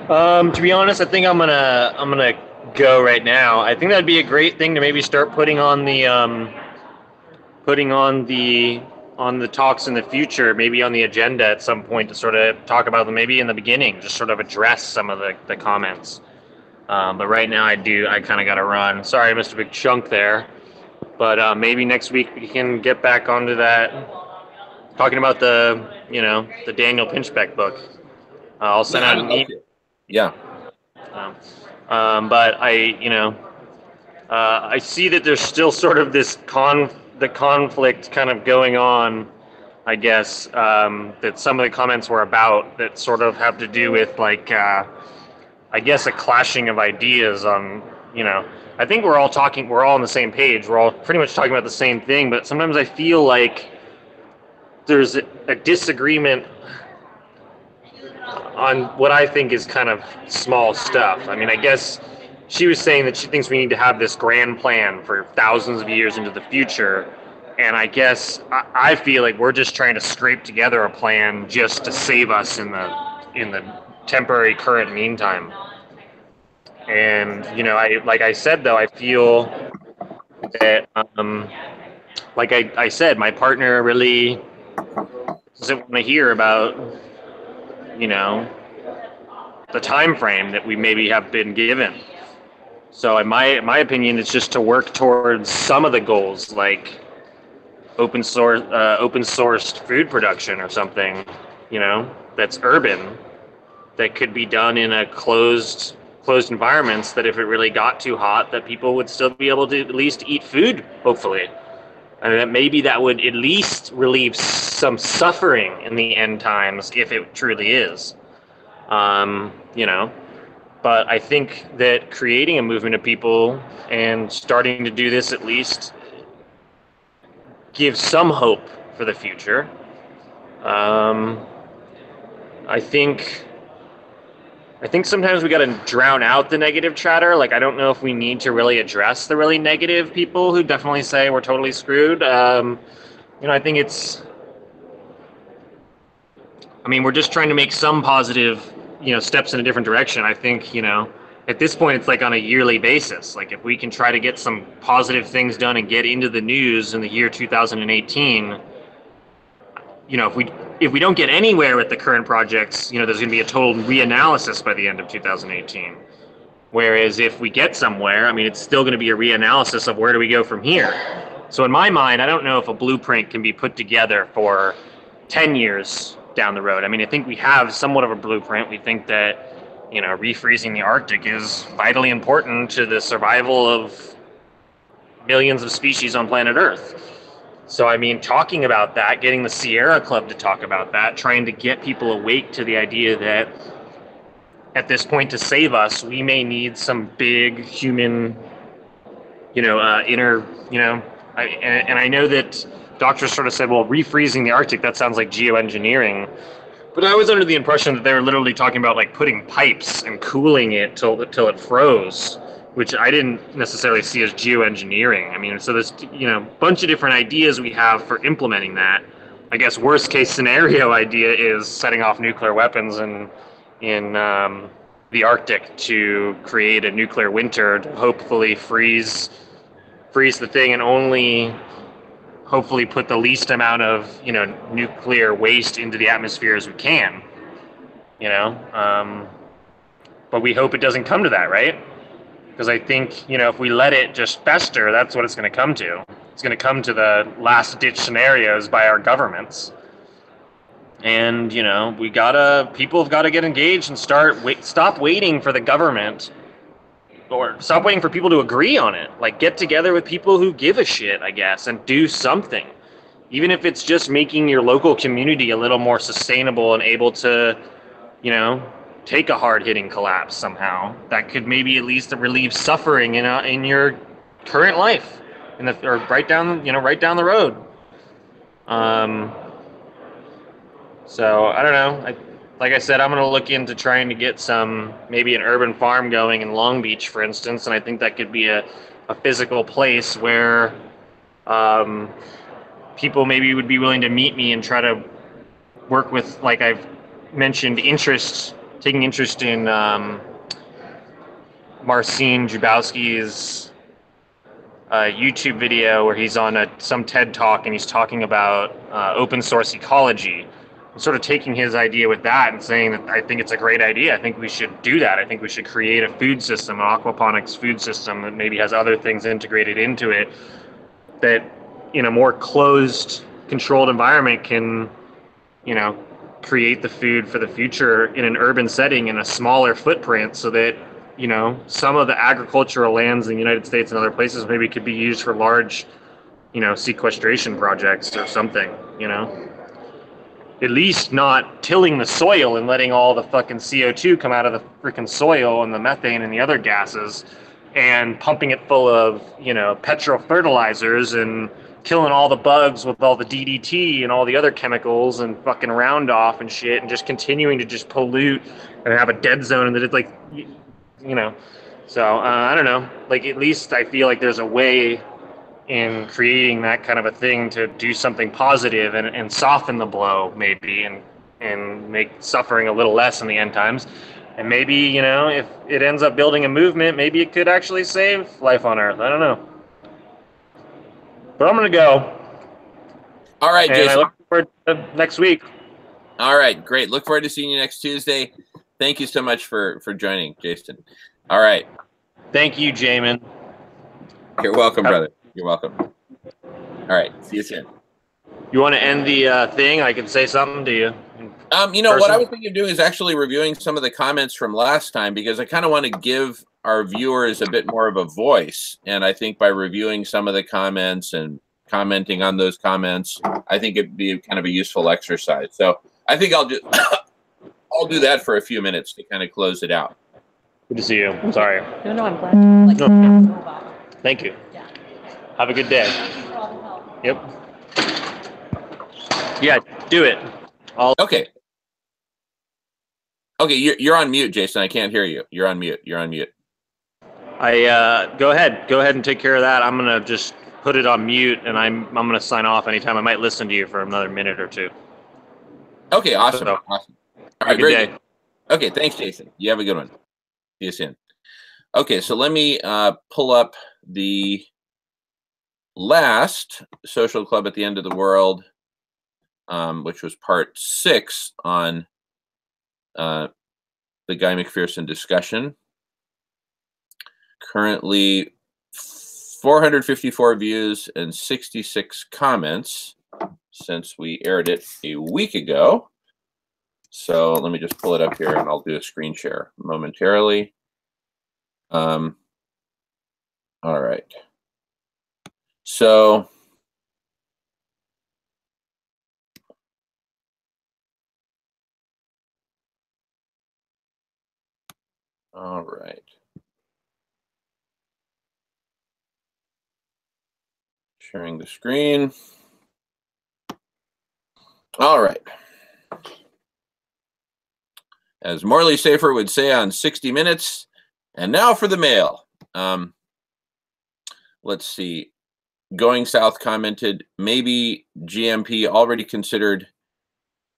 To be honest, I think I'm gonna go right now. I think that'd be a great thing to maybe start putting on the talks in the future, maybe on the agenda at some point, to sort of talk about them. Maybe in the beginning, just sort of address some of the comments. But right now, I kind of got to run. Sorry, I missed a big chunk there. But maybe next week we can get back onto that, talking about the Daniel Pinchbeck book. I'll send out an email. Yeah. But I see that there's still sort of this the conflict kind of going on, I guess, that some of the comments were about, that sort of have to do with, like, I guess, a clashing of ideas on, I think we're all on the same page. We're all pretty much talking about the same thing, but sometimes I feel like there's a disagreement on what I think is kind of small stuff. I mean, I guess she was saying that she thinks we need to have this grand plan for thousands of years into the future. And I guess I feel like we're just trying to scrape together a plan just to save us in the temporary current meantime. And, like I said, though, I feel that, like I said, my partner really doesn't want to hear about, the time frame that we maybe have been given. So in my opinion, it's just to work towards some of the goals, like open sourced food production or something, you know, that's urban, that could be done in a closed environments, that if it really got too hot, that people would still be able to at least eat food, hopefully. And that maybe that would at least relieve some suffering in the end times, if it truly is. You know, but I think that creating a movement of people and starting to do this at least gives some hope for the future. I think sometimes we got to drown out the negative chatter. Like, I don't know if we need to really address the really negative people who definitely say we're totally screwed. You know, I think we're just trying to make some positive, you know, steps in a different direction. I think, you know, at this point, it's like on a yearly basis. Like, if we can try to get some positive things done and get into the news in the year 2018, you know, if we don't get anywhere with the current projects, you know, there's going to be a total reanalysis by the end of 2018. Whereas if we get somewhere, I mean, it's still going to be a reanalysis of where do we go from here. So in my mind, I don't know if a blueprint can be put together for 10 years down the road. I mean, I think we have somewhat of a blueprint. We think that, you know, refreezing the Arctic is vitally important to the survival of millions of species on planet Earth. So, I mean, talking about that, getting the Sierra Club to talk about that, trying to get people awake to the idea that at this point, to save us, we may need some big human, you know, inner, you know, and I know that doctors sort of said, well, refreezing the Arctic, that sounds like geoengineering. But I was under the impression that they were literally talking about like putting pipes and cooling it till it froze, which I didn't necessarily see as geoengineering. I mean, so there's, you know, a bunch of different ideas we have for implementing that. I guess worst case scenario idea is setting off nuclear weapons in the Arctic to create a nuclear winter to hopefully freeze the thing and only hopefully put the least amount of, you know, nuclear waste into the atmosphere as we can, you know. But we hope it doesn't come to that, right? Because I think, you know, if we let it just fester, that's what it's going to come to. It's going to come to the last-ditch scenarios by our governments. And, you know, people have got to get engaged and stop waiting for the government, or stop waiting for people to agree on it. Like, get together with people who give a shit, I guess, and do something. Even if it's just making your local community a little more sustainable and able to, you know, take a hard-hitting collapse somehow. That could maybe at least relieve suffering in your current life, or right down the road. So I don't know. Like I said, I'm going to look into trying to get maybe an urban farm going in Long Beach, for instance, and I think that could be a physical place where people maybe would be willing to meet me and try to work with, like I've mentioned, taking interest in Marcin Jubowski's YouTube video where he's on some TED Talk and he's talking about open source ecology. I'm sort of taking his idea with that and saying that I think it's a great idea. I think we should do that. I think we should create a food system, an aquaponics food system that maybe has other things integrated into it that in a more closed, controlled environment can, you know, create the food for the future in an urban setting in a smaller footprint, so that, you know, some of the agricultural lands in the United States and other places maybe could be used for large, you know, sequestration projects or something, you know. At least not tilling the soil and letting all the fucking CO2 come out of the freaking soil and the methane and the other gases and pumping it full of, you know, petrofertilizers and killing all the bugs with all the DDT and all the other chemicals and fucking Roundoff and shit, and just continuing to just pollute and have a dead zone, and that it's like, you know. So I don't know, like, at least I feel like there's a way in creating that kind of a thing to do something positive and soften the blow maybe, and make suffering a little less in the end times. And maybe, you know, if it ends up building a movement, maybe it could actually save life on Earth. I don't know. But I'm going to go. All right, and Jason. I look forward to next week. All right, great. Look forward to seeing you next Tuesday. Thank you so much for joining, Jason. All right. Thank you, Jamin. You're welcome, brother. You're welcome. All right. See you soon. You want to end the thing? I can say something to you. You know, what I was thinking of doing is actually reviewing some of the comments from last time, because I kind of want to give our viewers a bit more of a voice. And I think by reviewing some of the comments and commenting on those comments, I think it'd be kind of a useful exercise. So I think I'll just I'll do that for a few minutes to kind of close it out. Good to see you. I'm sorry. No, I'm glad. No. Thank you. Yeah. Have a good day. Yep. Yeah, do it. Okay. Okay, you're on mute, Jason. I can't hear you. You're on mute. You're on mute. Go ahead. Go ahead and take care of that. I'm gonna just put it on mute, and I'm gonna sign off anytime. I might listen to you for another minute or two. Okay, awesome. So, awesome. All right, good day. good. Okay, thanks, Jason. You have a good one. See you soon. Okay, so let me pull up the last social club at the end of the world, which was part 6 on the Guy McPherson discussion. Currently 454 views and 66 comments since we aired it a week ago. So let me just pull it up here and I'll do a screen share momentarily. All right. So all right. Sharing the screen. All right. As Morley Safer would say on 60 Minutes, and now for the mail. Let's see. Going South commented, maybe GMP already considered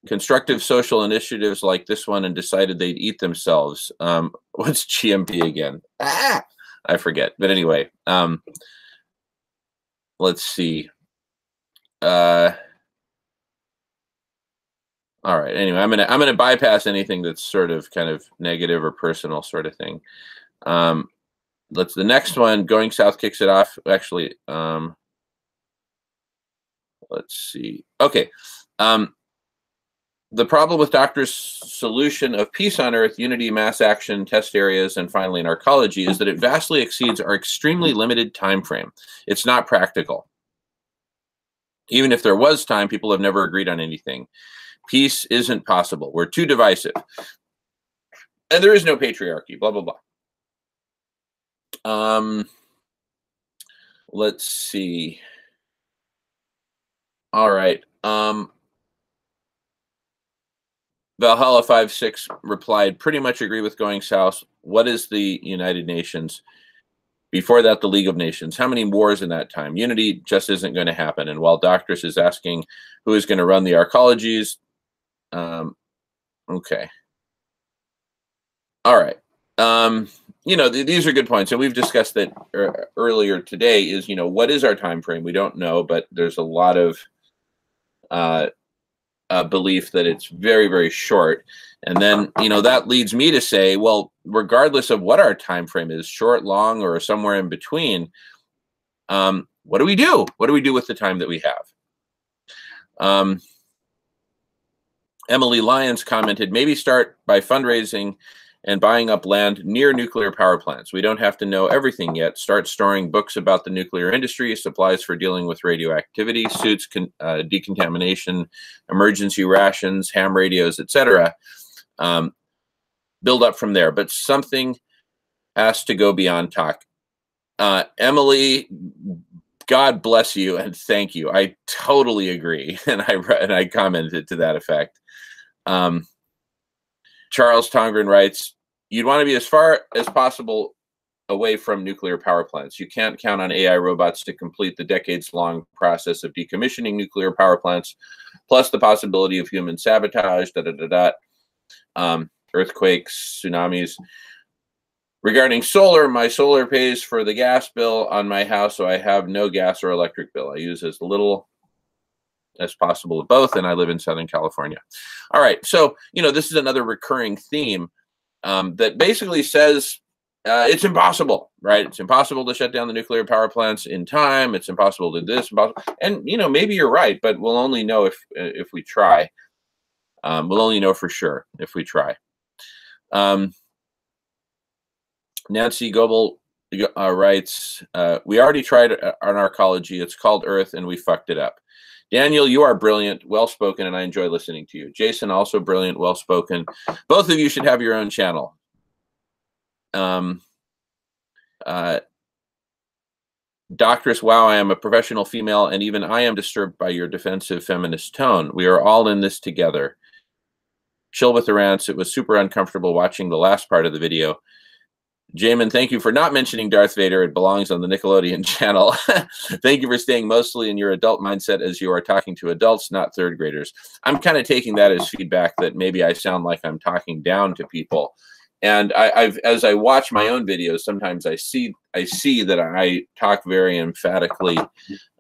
constructive social initiatives like this one and decided they'd eat themselves. What's GMP again? I forget. But anyway, let's see. All right. Anyway, I'm gonna bypass anything that's sort of kind of negative or personal sort of thing. The next one. Going South kicks it off. Actually, let's see. Okay. The problem with Doctor's solution of peace on Earth, unity, mass action, test areas, and finally narcology is that it vastly exceeds our extremely limited time frame. It's not practical. Even if there was time, people have never agreed on anything. Peace isn't possible. We're too divisive. And there is no patriarchy, blah, blah, blah. Let's see. All right. Valhalla 56 replied, pretty much agree with Going South. What is the United Nations? Before that, the League of Nations. How many wars in that time? Unity just isn't going to happen. And while Doctors is asking who is going to run the arcologies, okay. All right. You know, these are good points. And we've discussed that earlier today is, you know, what is our time frame? We don't know, but there's a lot of belief that it's very, very short. And then, you know, that leads me to say, well, regardless of what our time frame is, short, long, or somewhere in between, what do we do? What do we do with the time that we have? Emily Lyons commented, maybe start by fundraising and buying up land near nuclear power plants. We don't have to know everything yet. Start storing books about the nuclear industry, supplies for dealing with radioactivity, suits, decontamination, emergency rations, ham radios, etc. Build up from there. But something has to go beyond talk. Emily, God bless you and thank you. I totally agree. And I commented to that effect. Charles Tongren writes, you'd want to be as far as possible away from nuclear power plants. You can't count on AI robots to complete the decades-long process of decommissioning nuclear power plants, plus the possibility of human sabotage, earthquakes, tsunamis. Regarding solar, my solar pays for the gas bill on my house, so I have no gas or electric bill. I use as little as possible of both, and I live in Southern California. All right, so, you know, this is another recurring theme that basically says, it's impossible, right? It's impossible to shut down the nuclear power plants in time. It's impossible to do this, and maybe you're right, but we'll only know if we try. We'll only know for sure if we try. Nancy Goebel writes, we already tried on arcology. It's called Earth, and we fucked it up. Daniel, you are brilliant, well-spoken, and I enjoy listening to you. Jason, also brilliant, well-spoken. Both of you should have your own channel. Doctress, wow, I am a professional female, and even I am disturbed by your defensive feminist tone. We are all in this together. Chill with the rants. It was super uncomfortable watching the last part of the video. Jamin, thank you for not mentioning Darth Vader. It belongs on the Nickelodeon channel. Thank you for staying mostly in your adult mindset as you are talking to adults, not third graders. I'm kind of taking that as feedback that maybe I sound like I'm talking down to people. And as I watch my own videos, sometimes I see that I talk very emphatically,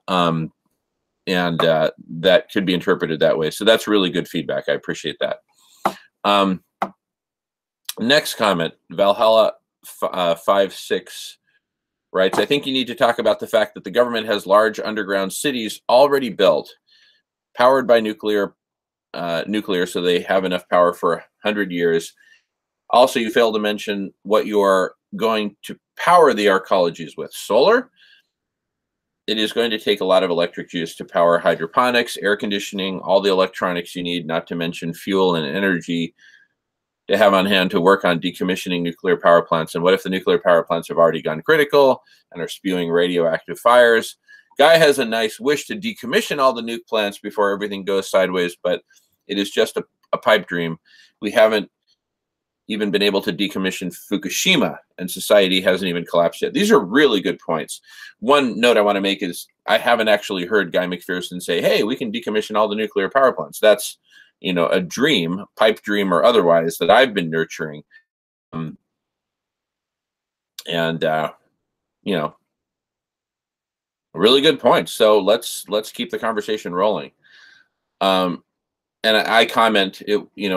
and that could be interpreted that way. So that's really good feedback. I appreciate that. Next comment, Valhalla 56 writes, I think you need to talk about the fact that the government has large underground cities already built, powered by nuclear, so they have enough power for 100 years. Also, you failed to mention what you are going to power the arcologies with. Solar? It is going to take a lot of electric juice to power hydroponics, air conditioning, all the electronics you need, not to mention fuel and energy to have on hand to work on decommissioning nuclear power plants. And what if the nuclear power plants have already gone critical and are spewing radioactive fires? Guy has a nice wish to decommission all the nuke plants before everything goes sideways, but it is just a pipe dream. We haven't even been able to decommission Fukushima, and society hasn't even collapsed yet. These are really good points. One note I want to make is I haven't actually heard Guy McPherson say, hey, we can decommission all the nuclear power plants. That's, a dream, pipe dream or otherwise, that I've been nurturing. Really good points. So let's keep the conversation rolling. And I comment,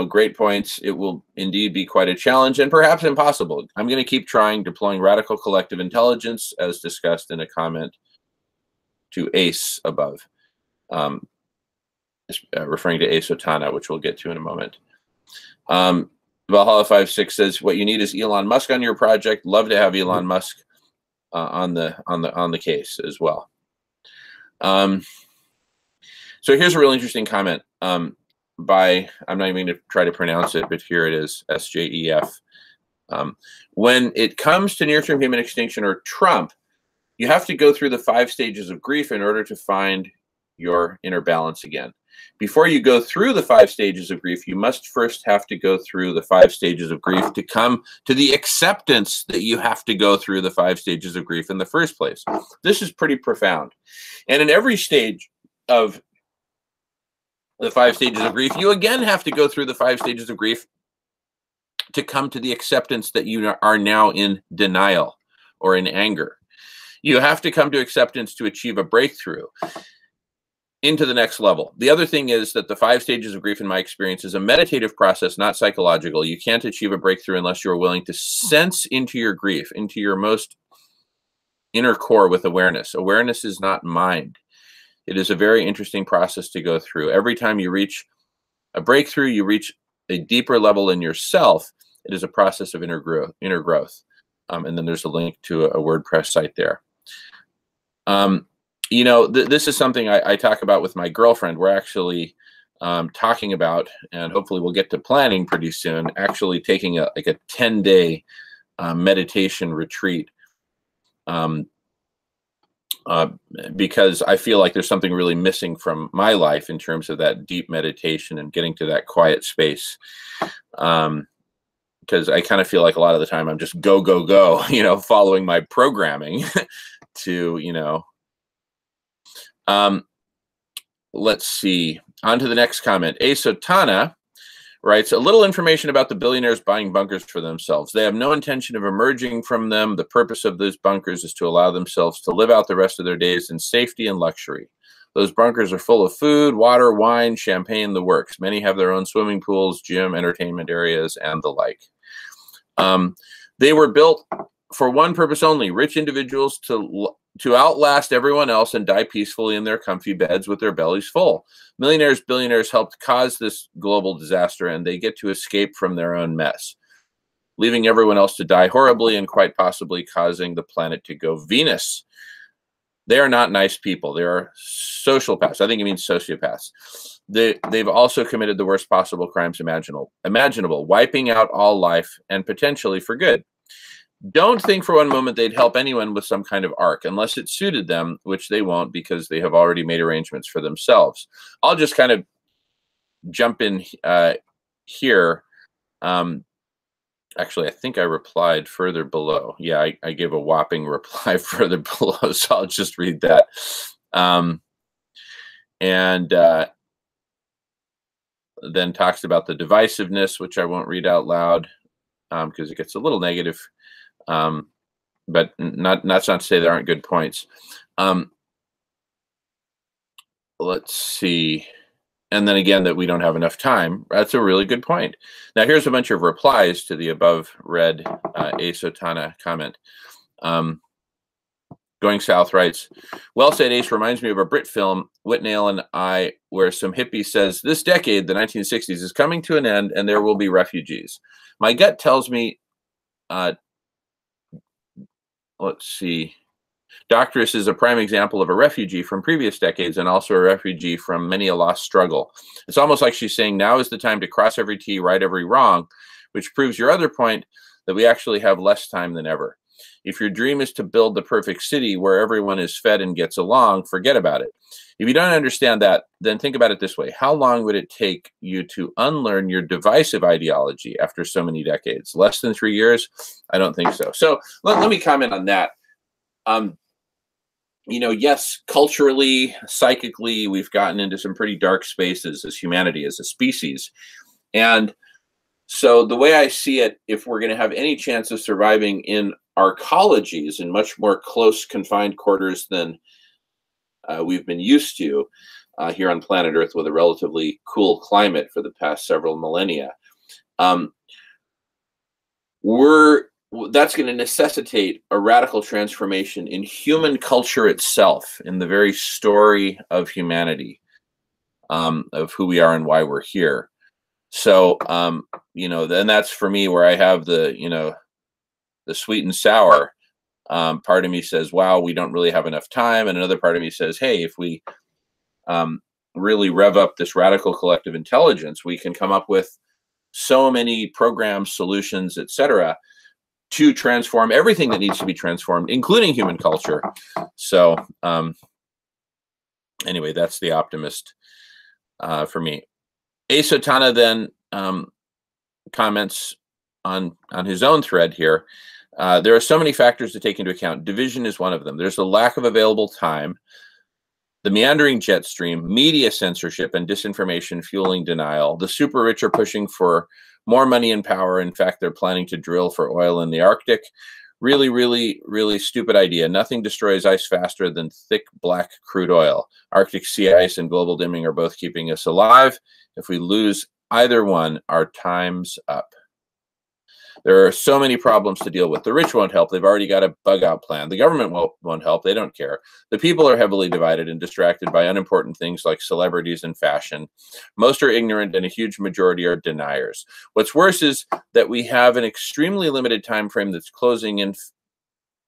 great points. It will indeed be quite a challenge and perhaps impossible. I'm going to keep trying, deploying radical collective intelligence, as discussed in a comment to Ace above, referring to Ace Otana, which we'll get to in a moment. Valhalla 56 says, what you need is Elon Musk on your project. Love to have Elon Musk on the case as well. So here's a real interesting comment. By, I'm not even going to try to pronounce it, but here it is, SJEF. When it comes to near-term human extinction or Trump, you have to go through the 5 stages of grief in order to find your inner balance again. Before you go through the 5 stages of grief, you must first have to go through the 5 stages of grief to come to the acceptance that you have to go through the 5 stages of grief in the first place. This is pretty profound. And in every stage of the 5 stages of grief, you again have to go through the 5 stages of grief to come to the acceptance that you are now in denial or in anger. You have to come to acceptance to achieve a breakthrough into the next level. The other thing is that the 5 stages of grief, in my experience, is a meditative process, not psychological. You can't achieve a breakthrough unless you're willing to sense into your grief, into your most inner core with awareness. Awareness is not mind. It is a very interesting process to go through. Every time you reach a breakthrough, you reach a deeper level in yourself. It is a process of inner growth. And then there's a link to a WordPress site there. This is something I talk about with my girlfriend. We're actually talking about, and hopefully we'll get to planning pretty soon, actually taking a 10-day meditation retreat. Because I feel like there's something really missing from my life in terms of that deep meditation and getting to that quiet space. Because I kind of feel like a lot of the time I'm just go, go, go, following my programming to, let's see. On to the next comment. Ace Otana writes, a little information about the billionaires buying bunkers for themselves. They have no intention of emerging from them. The purpose of those bunkers is to allow themselves to live out the rest of their days in safety and luxury. Those bunkers are full of food, water, wine, champagne, the works. Many have their own swimming pools, gym, entertainment areas, and the like. They were built for one purpose only: rich individuals to outlast everyone else and die peacefully in their comfy beds with their bellies full. Millionaires, billionaires helped cause this global disaster, and they get to escape from their own mess, leaving everyone else to die horribly and quite possibly causing the planet to go Venus. They are not nice people. They are sociopaths. I think it means sociopaths. They've also committed the worst possible crimes imaginable, wiping out all life and potentially for good. Don't think for one moment they'd help anyone with some kind of arc unless it suited them, which they won't because they have already made arrangements for themselves. I'll just kind of jump in here. Actually, I think I replied further below. Yeah, I gave a whopping reply further below, so I'll just read that. Then talks about the divisiveness, which I won't read out loud because it gets a little negative. But that's not to say there aren't good points. Let's see. And then again, that we don't have enough time. That's a really good point. Now, here's a bunch of replies to the above read Asotana comment. Going South writes, well said, Ace. Reminds me of a Brit film, Whitnell and I, where some hippie says, this decade, the 1960s, is coming to an end and there will be refugees. My gut tells me, let's see, Doctorus is a prime example of a refugee from previous decades and also a refugee from many a lost struggle. It's almost like she's saying now is the time to cross every T, right every wrong, which proves your other point that we actually have less time than ever. If your dream is to build the perfect city where everyone is fed and gets along, forget about it. If you don't understand that, then think about it this way. How long would it take you to unlearn your divisive ideology after so many decades? Less than 3 years? I don't think so. So let me comment on that. You know, yes, culturally, psychically, we've gotten into some pretty dark spaces as humanity, as a species. And so the way I see it, if we're going to have any chance of surviving in our ecologies in much more close confined quarters than we've been used to here on planet Earth with a relatively cool climate for the past several millennia, that's going to necessitate a radical transformation in human culture itself, in the very story of humanity, of who we are and why we're here. So, you know, then that's for me where I have the, you know, the sweet and sour. Part of me says, wow, we don't really have enough time. And another part of me says, hey, if we really rev up this radical collective intelligence, we can come up with so many programs, solutions, etc., to transform everything that needs to be transformed, including human culture. So anyway, that's the optimist for me. Asotana then comments on his own thread here. There are so many factors to take into account. Division is one of them. There's a lack of available time, the meandering jet stream, media censorship and disinformation fueling denial. The super rich are pushing for more money and power. In fact, they're planning to drill for oil in the Arctic. Really, really, really stupid idea. Nothing destroys ice faster than thick black crude oil. Arctic sea ice and global dimming are both keeping us alive. If we lose either one, our time's up. There are so many problems to deal with. The rich won't help. They've already got a bug out plan. The government won't help. They don't care. The people are heavily divided and distracted by unimportant things like celebrities and fashion. Most are ignorant and a huge majority are deniers. What's worse is that we have an extremely limited time frame that's closing in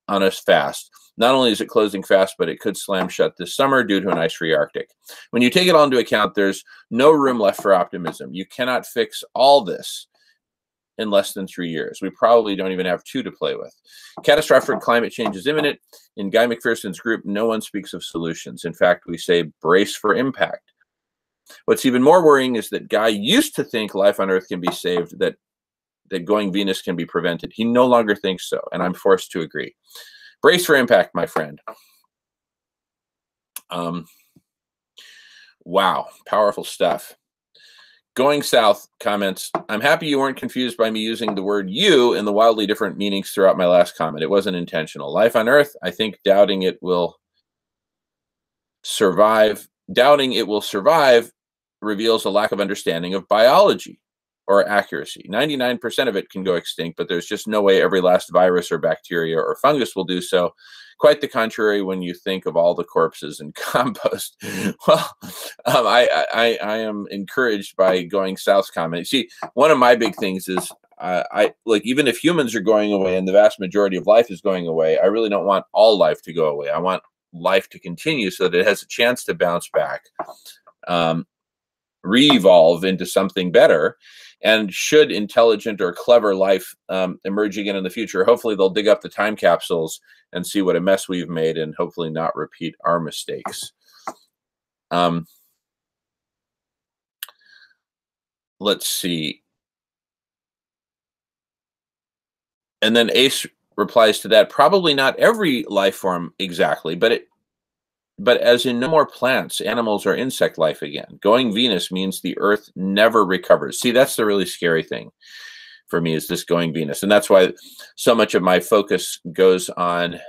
on us fast. Not only is it closing fast, but it could slam shut this summer due to an ice-free Arctic. When you take it all into account, there's no room left for optimism. You cannot fix all this in less than 3 years. We probably don't even have 2 to play with. Catastrophic climate change is imminent. In Guy McPherson's group, no one speaks of solutions. In fact, we say brace for impact. What's even more worrying is that Guy used to think life on Earth can be saved, that going Venus can be prevented. He no longer thinks so, and I'm forced to agree. Brace for impact, my friend. Wow, powerful stuff. Going South comments, I'm happy you weren't confused by me using the word you in the wildly different meanings throughout my last comment. It wasn't intentional. Life on Earth, I think doubting it will survive reveals a lack of understanding of biology. or accuracy. 99% of it can go extinct, but there's just no way every last virus or bacteria or fungus will do so. Quite the contrary when you think of all the corpses in compost. Well, I am encouraged by Going South's comment. See, one of my big things is I like, even if humans are going away and the vast majority of life is going away, I really don't want all life to go away. I want life to continue so that it has a chance to bounce back, re-evolve into something better. And should intelligent or clever life emerge again in the future, hopefully they'll dig up the time capsules and see what a mess we've made and hopefully not repeat our mistakes. Let's see. And then Ace replies to that, probably not every life form exactly, but as in no more plants, animals, or insect life again. Going Venus means the Earth never recovers. See, that's the really scary thing for me, is this going Venus. And that's why so much of my focus goes on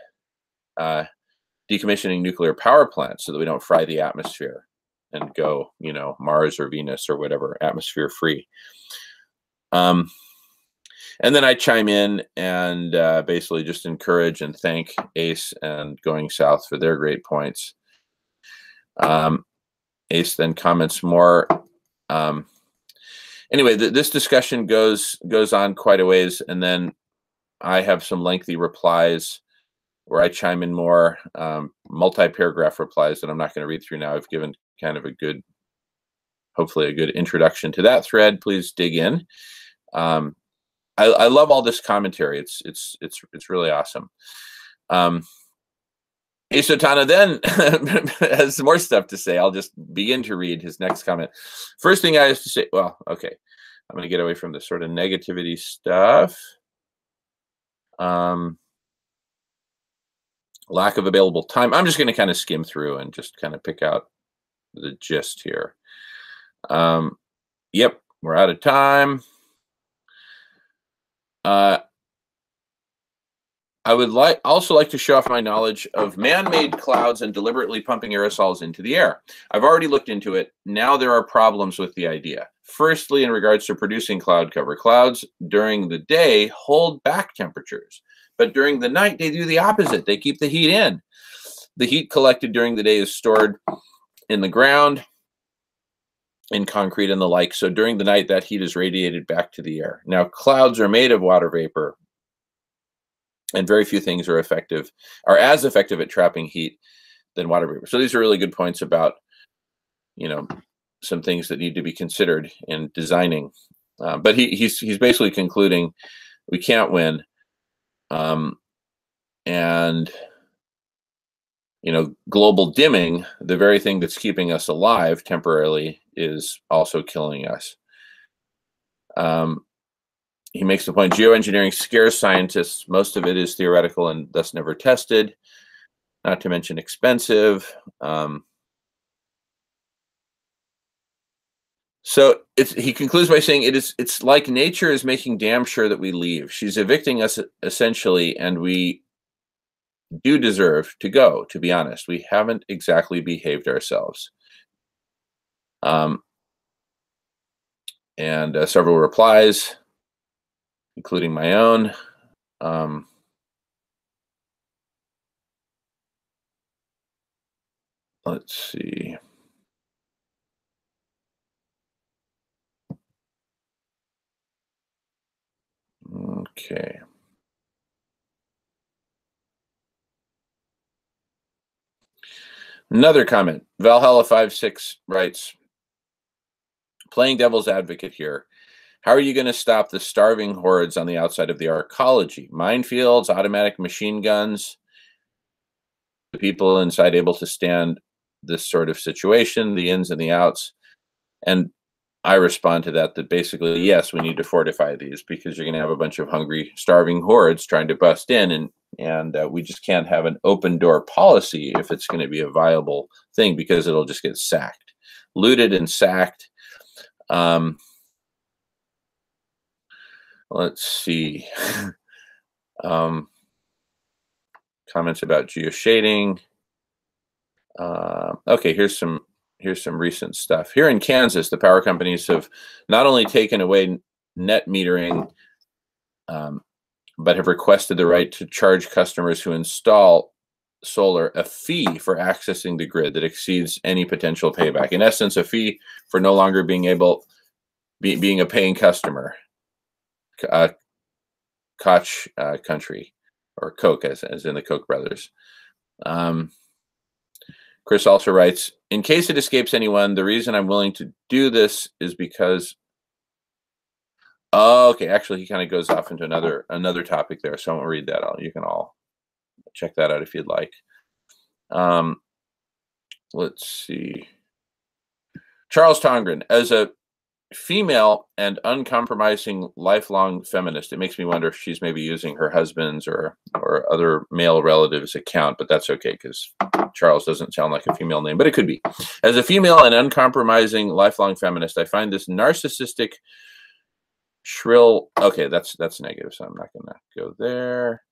decommissioning nuclear power plants so that we don't fry the atmosphere and go, you know, Mars or Venus or whatever, atmosphere free. And then I chime in and basically just encourage and thank Ace and Going South for their great points. Ace then comments more. Anyway, this discussion goes on quite a ways, and then I have some lengthy replies where I chime in more, multi-paragraph replies that I'm not going to read through now. I've given kind of a good, hopefully a good introduction to that thread. Please dig in. I love all this commentary. It's really awesome. Isotana then has more stuff to say. I'll just begin to read his next comment. First thing I have to say, well, okay, I'm going to get away from the sort of negativity stuff. Lack of available time. I'm just going to kind of skim through and just kind of pick out the gist here. Yep, we're out of time. I would also like to show off my knowledge of man-made clouds and deliberately pumping aerosols into the air. I've already looked into it. Now there are problems with the idea. Firstly, in regards to producing cloud cover, clouds during the day hold back temperatures, but during the night they do the opposite. They keep the heat in. The heat collected during the day is stored in the ground, in concrete and the like. So during the night, that heat is radiated back to the air. Now, clouds are made of water vapor, and very few things are as effective at trapping heat than water vapor. So these are really good points about, you know, some things that need to be considered in designing. But he's basically concluding we can't win, and you know, global dimming, the very thing that's keeping us alive temporarily, is also killing us. He makes the point, geoengineering scares scientists. Most of it is theoretical and thus never tested, not to mention expensive. So he concludes by saying it's like nature is making damn sure that we leave. She's evicting us essentially, and we do deserve to go, to be honest. We haven't exactly behaved ourselves. And several replies, including my own. Let's see. Okay. Another comment. Valhalla56 writes, playing devil's advocate here. How are you going to stop the starving hordes on the outside of the arcology? Minefields, automatic machine guns, the people inside able to stand this sort of situation, the ins and the outs. And I respond to that basically, yes, we need to fortify these, because you're going to have a bunch of hungry, starving hordes trying to bust in, and we just can't have an open door policy if it's going to be a viable thing, because it'll just get sacked, looted and sacked. Let's see. Comments about geoshading. Okay, here's some here's some recent stuff. Here in Kansas, the power companies have not only taken away net metering, but have requested the right to charge customers who install solar a fee for accessing the grid that exceeds any potential payback. In essence, a fee for no longer being a paying customer. Koch country, or Koch, as in the Koch brothers. Chris also writes, in case it escapes anyone, the reason I'm willing to do this is because, oh, okay, actually he kind of goes off into another topic there, so I won't read that. You can all check that out if you'd like. Let's see. Charles Tongren, as a female and uncompromising lifelong feminist, it makes me wonder if she's maybe using her husband's or other male relatives' account, but that's okay because Charles doesn't sound like a female name, but it could be. As a female and uncompromising lifelong feminist, I find this narcissistic, shrill, okay, that's negative, so I'm not going to go there.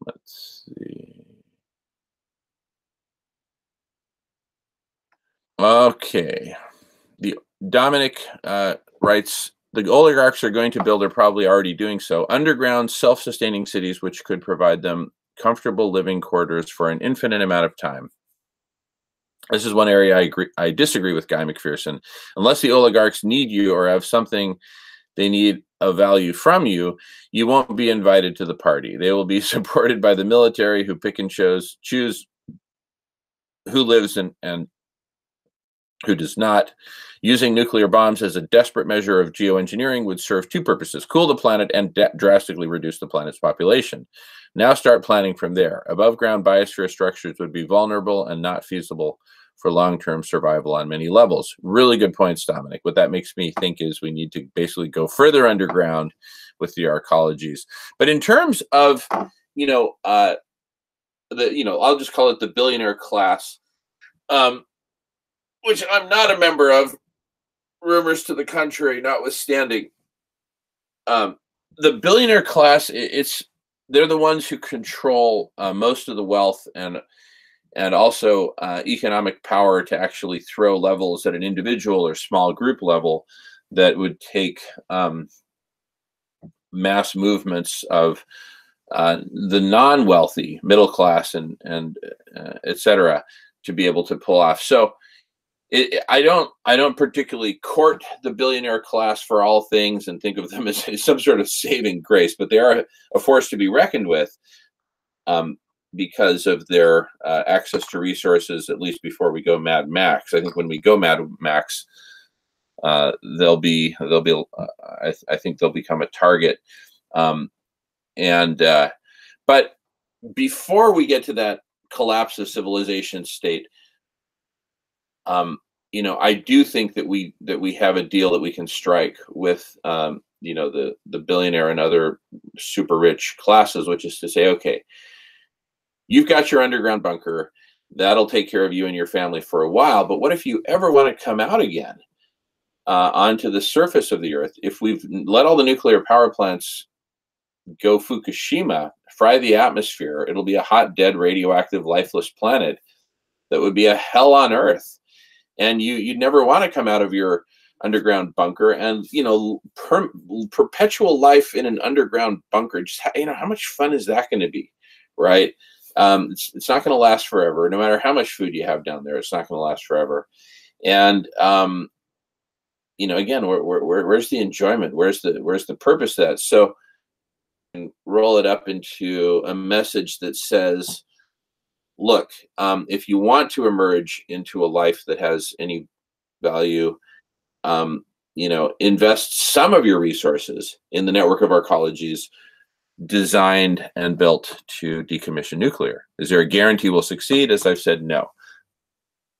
Let's see. Okay. Dominic writes, the oligarchs are going to build, or probably already doing so, underground self-sustaining cities which could provide them comfortable living quarters for an infinite amount of time. This is one area I disagree with Guy McPherson. Unless the oligarchs need you or have something they need of value from you, you won't be invited to the party. They will be supported by the military, who pick and choose who lives and who does not. Using nuclear bombs as a desperate measure of geoengineering would serve two purposes: cool the planet and drastically reduce the planet's population. Now start planning from there. Above ground biosphere structures would be vulnerable and not feasible for long-term survival on many levels. Really good points, Dominic. What that makes me think is we need to basically go further underground with the arcologies. But in terms of, I'll just call it the billionaire class, which I'm not a member of, rumors to the contrary notwithstanding. The billionaire class, they're the ones who control most of the wealth and also economic power to actually throw levels at an individual or small group level that would take mass movements of the non-wealthy middle class and et cetera to be able to pull off. So I don't particularly court the billionaire class for all things and think of them as some sort of saving grace, but they are a force to be reckoned with because of their access to resources, at least before we go Mad Max. I think when we go Mad Max, I think they'll become a target. But before we get to that collapse of civilization state, I do think that we have a deal that we can strike with, the billionaire and other super rich classes, which is to say, okay, you've got your underground bunker, that'll take care of you and your family for a while. But what if you ever want to come out again onto the surface of the earth? If we've let all the nuclear power plants go Fukushima, fry the atmosphere, it'll be a hot, dead, radioactive, lifeless planet that would be a hell on earth. And you'd never want to come out of your underground bunker. And perpetual life in an underground bunker, just how much fun is that going to be, right? It's not going to last forever. No matter how much food you have down there, it's not going to last forever. And again, where's the enjoyment? Where's the purpose of that? So, and roll it up into a message that says, look, if you want to emerge into a life that has any value, invest some of your resources in the network of arcologies designed and built to decommission nuclear. Is there a guarantee we'll succeed? As I've said, no.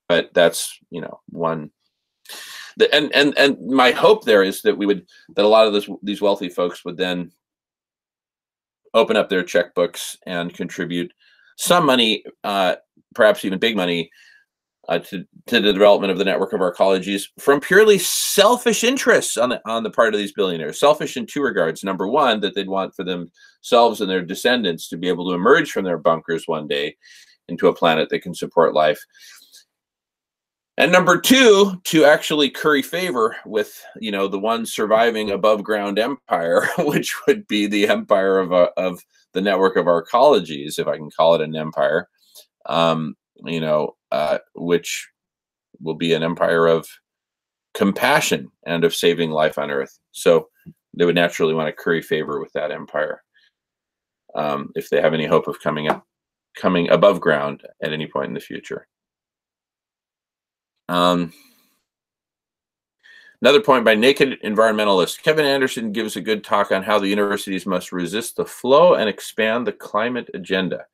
But that's, one. And my hope there is that that a lot of these wealthy folks would then open up their checkbooks and contribute some money, perhaps even big money, to the development of the network of arcologies from purely selfish interests on the part of these billionaires. Selfish in two regards. Number one, that they'd want for themselves and their descendants to be able to emerge from their bunkers one day into a planet that can support life. And number two, to actually curry favor with, you know, the one surviving above ground empire, which would be the empire of the network of arcologies, if I can call it an empire, you know, which will be an empire of compassion and of saving life on Earth. So they would naturally want to curry favor with that empire if they have any hope of coming above ground at any point in the future. Another point by Naked Environmentalist. Kevin Anderson gives a good talk on how the universities must resist the flow and expand the climate agenda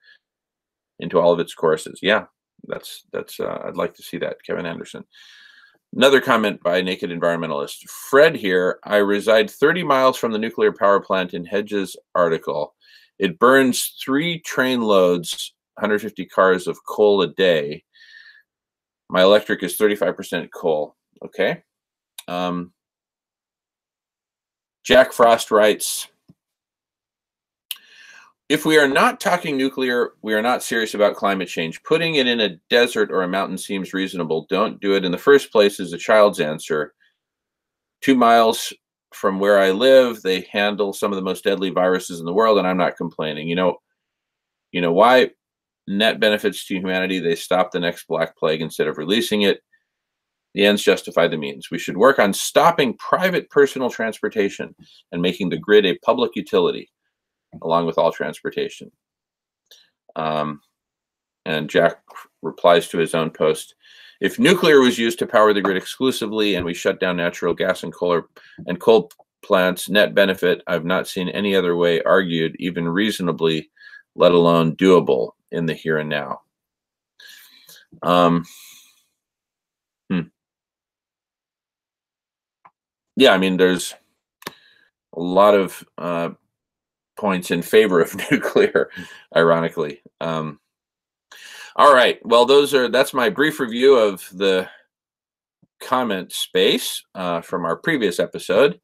into all of its courses. Yeah, that's I'd like to see that, Kevin Anderson. Another comment by Naked Environmentalist. Fred here. I reside 30 miles from the nuclear power plant in Hedges' article. It burns 3 train loads, 150 cars of coal a day. My electric is 35% coal. Okay. Jack Frost writes, if we are not talking nuclear, we are not serious about climate change. Putting it in a desert or a mountain seems reasonable. Don't do it in the first place is a child's answer. 2 miles from where I live, they handle some of the most deadly viruses in the world, and I'm not complaining. You know why? Net benefits to humanity. They stop the next Black Plague instead of releasing it. The ends justify the means. We should work on stopping private personal transportation and making the grid a public utility, along with all transportation. And Jack replies to his own post. If nuclear was used to power the grid exclusively and we shut down natural gas and coal plants, net benefit, I've not seen any other way argued, even reasonably, let alone doable in the here and now. Yeah, I mean, there's a lot of points in favor of nuclear, ironically. All right, well, that's my brief review of the comment space from our previous episode.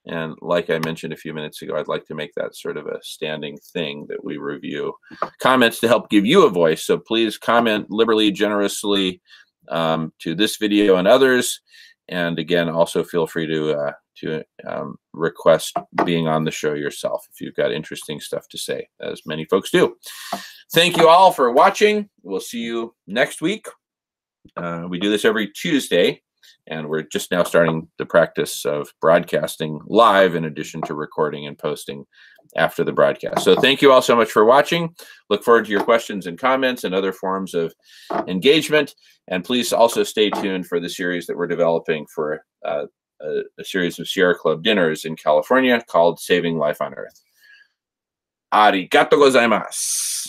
And like I mentioned a few minutes ago, I'd like to make that sort of a standing thing that we review comments to help give you a voice. So please comment liberally, generously to this video and others. And again, also feel free to request being on the show yourself if you've got interesting stuff to say, as many folks do. Thank you all for watching. We'll see you next week. We do this every Tuesday. And we're just now starting the practice of broadcasting live in addition to recording and posting after the broadcast. So thank you all so much for watching. Look forward to your questions and comments and other forms of engagement. And please also stay tuned for the series that we're developing for a series of Sierra Club dinners in California called Saving Life on Earth. Arigato gozaimasu.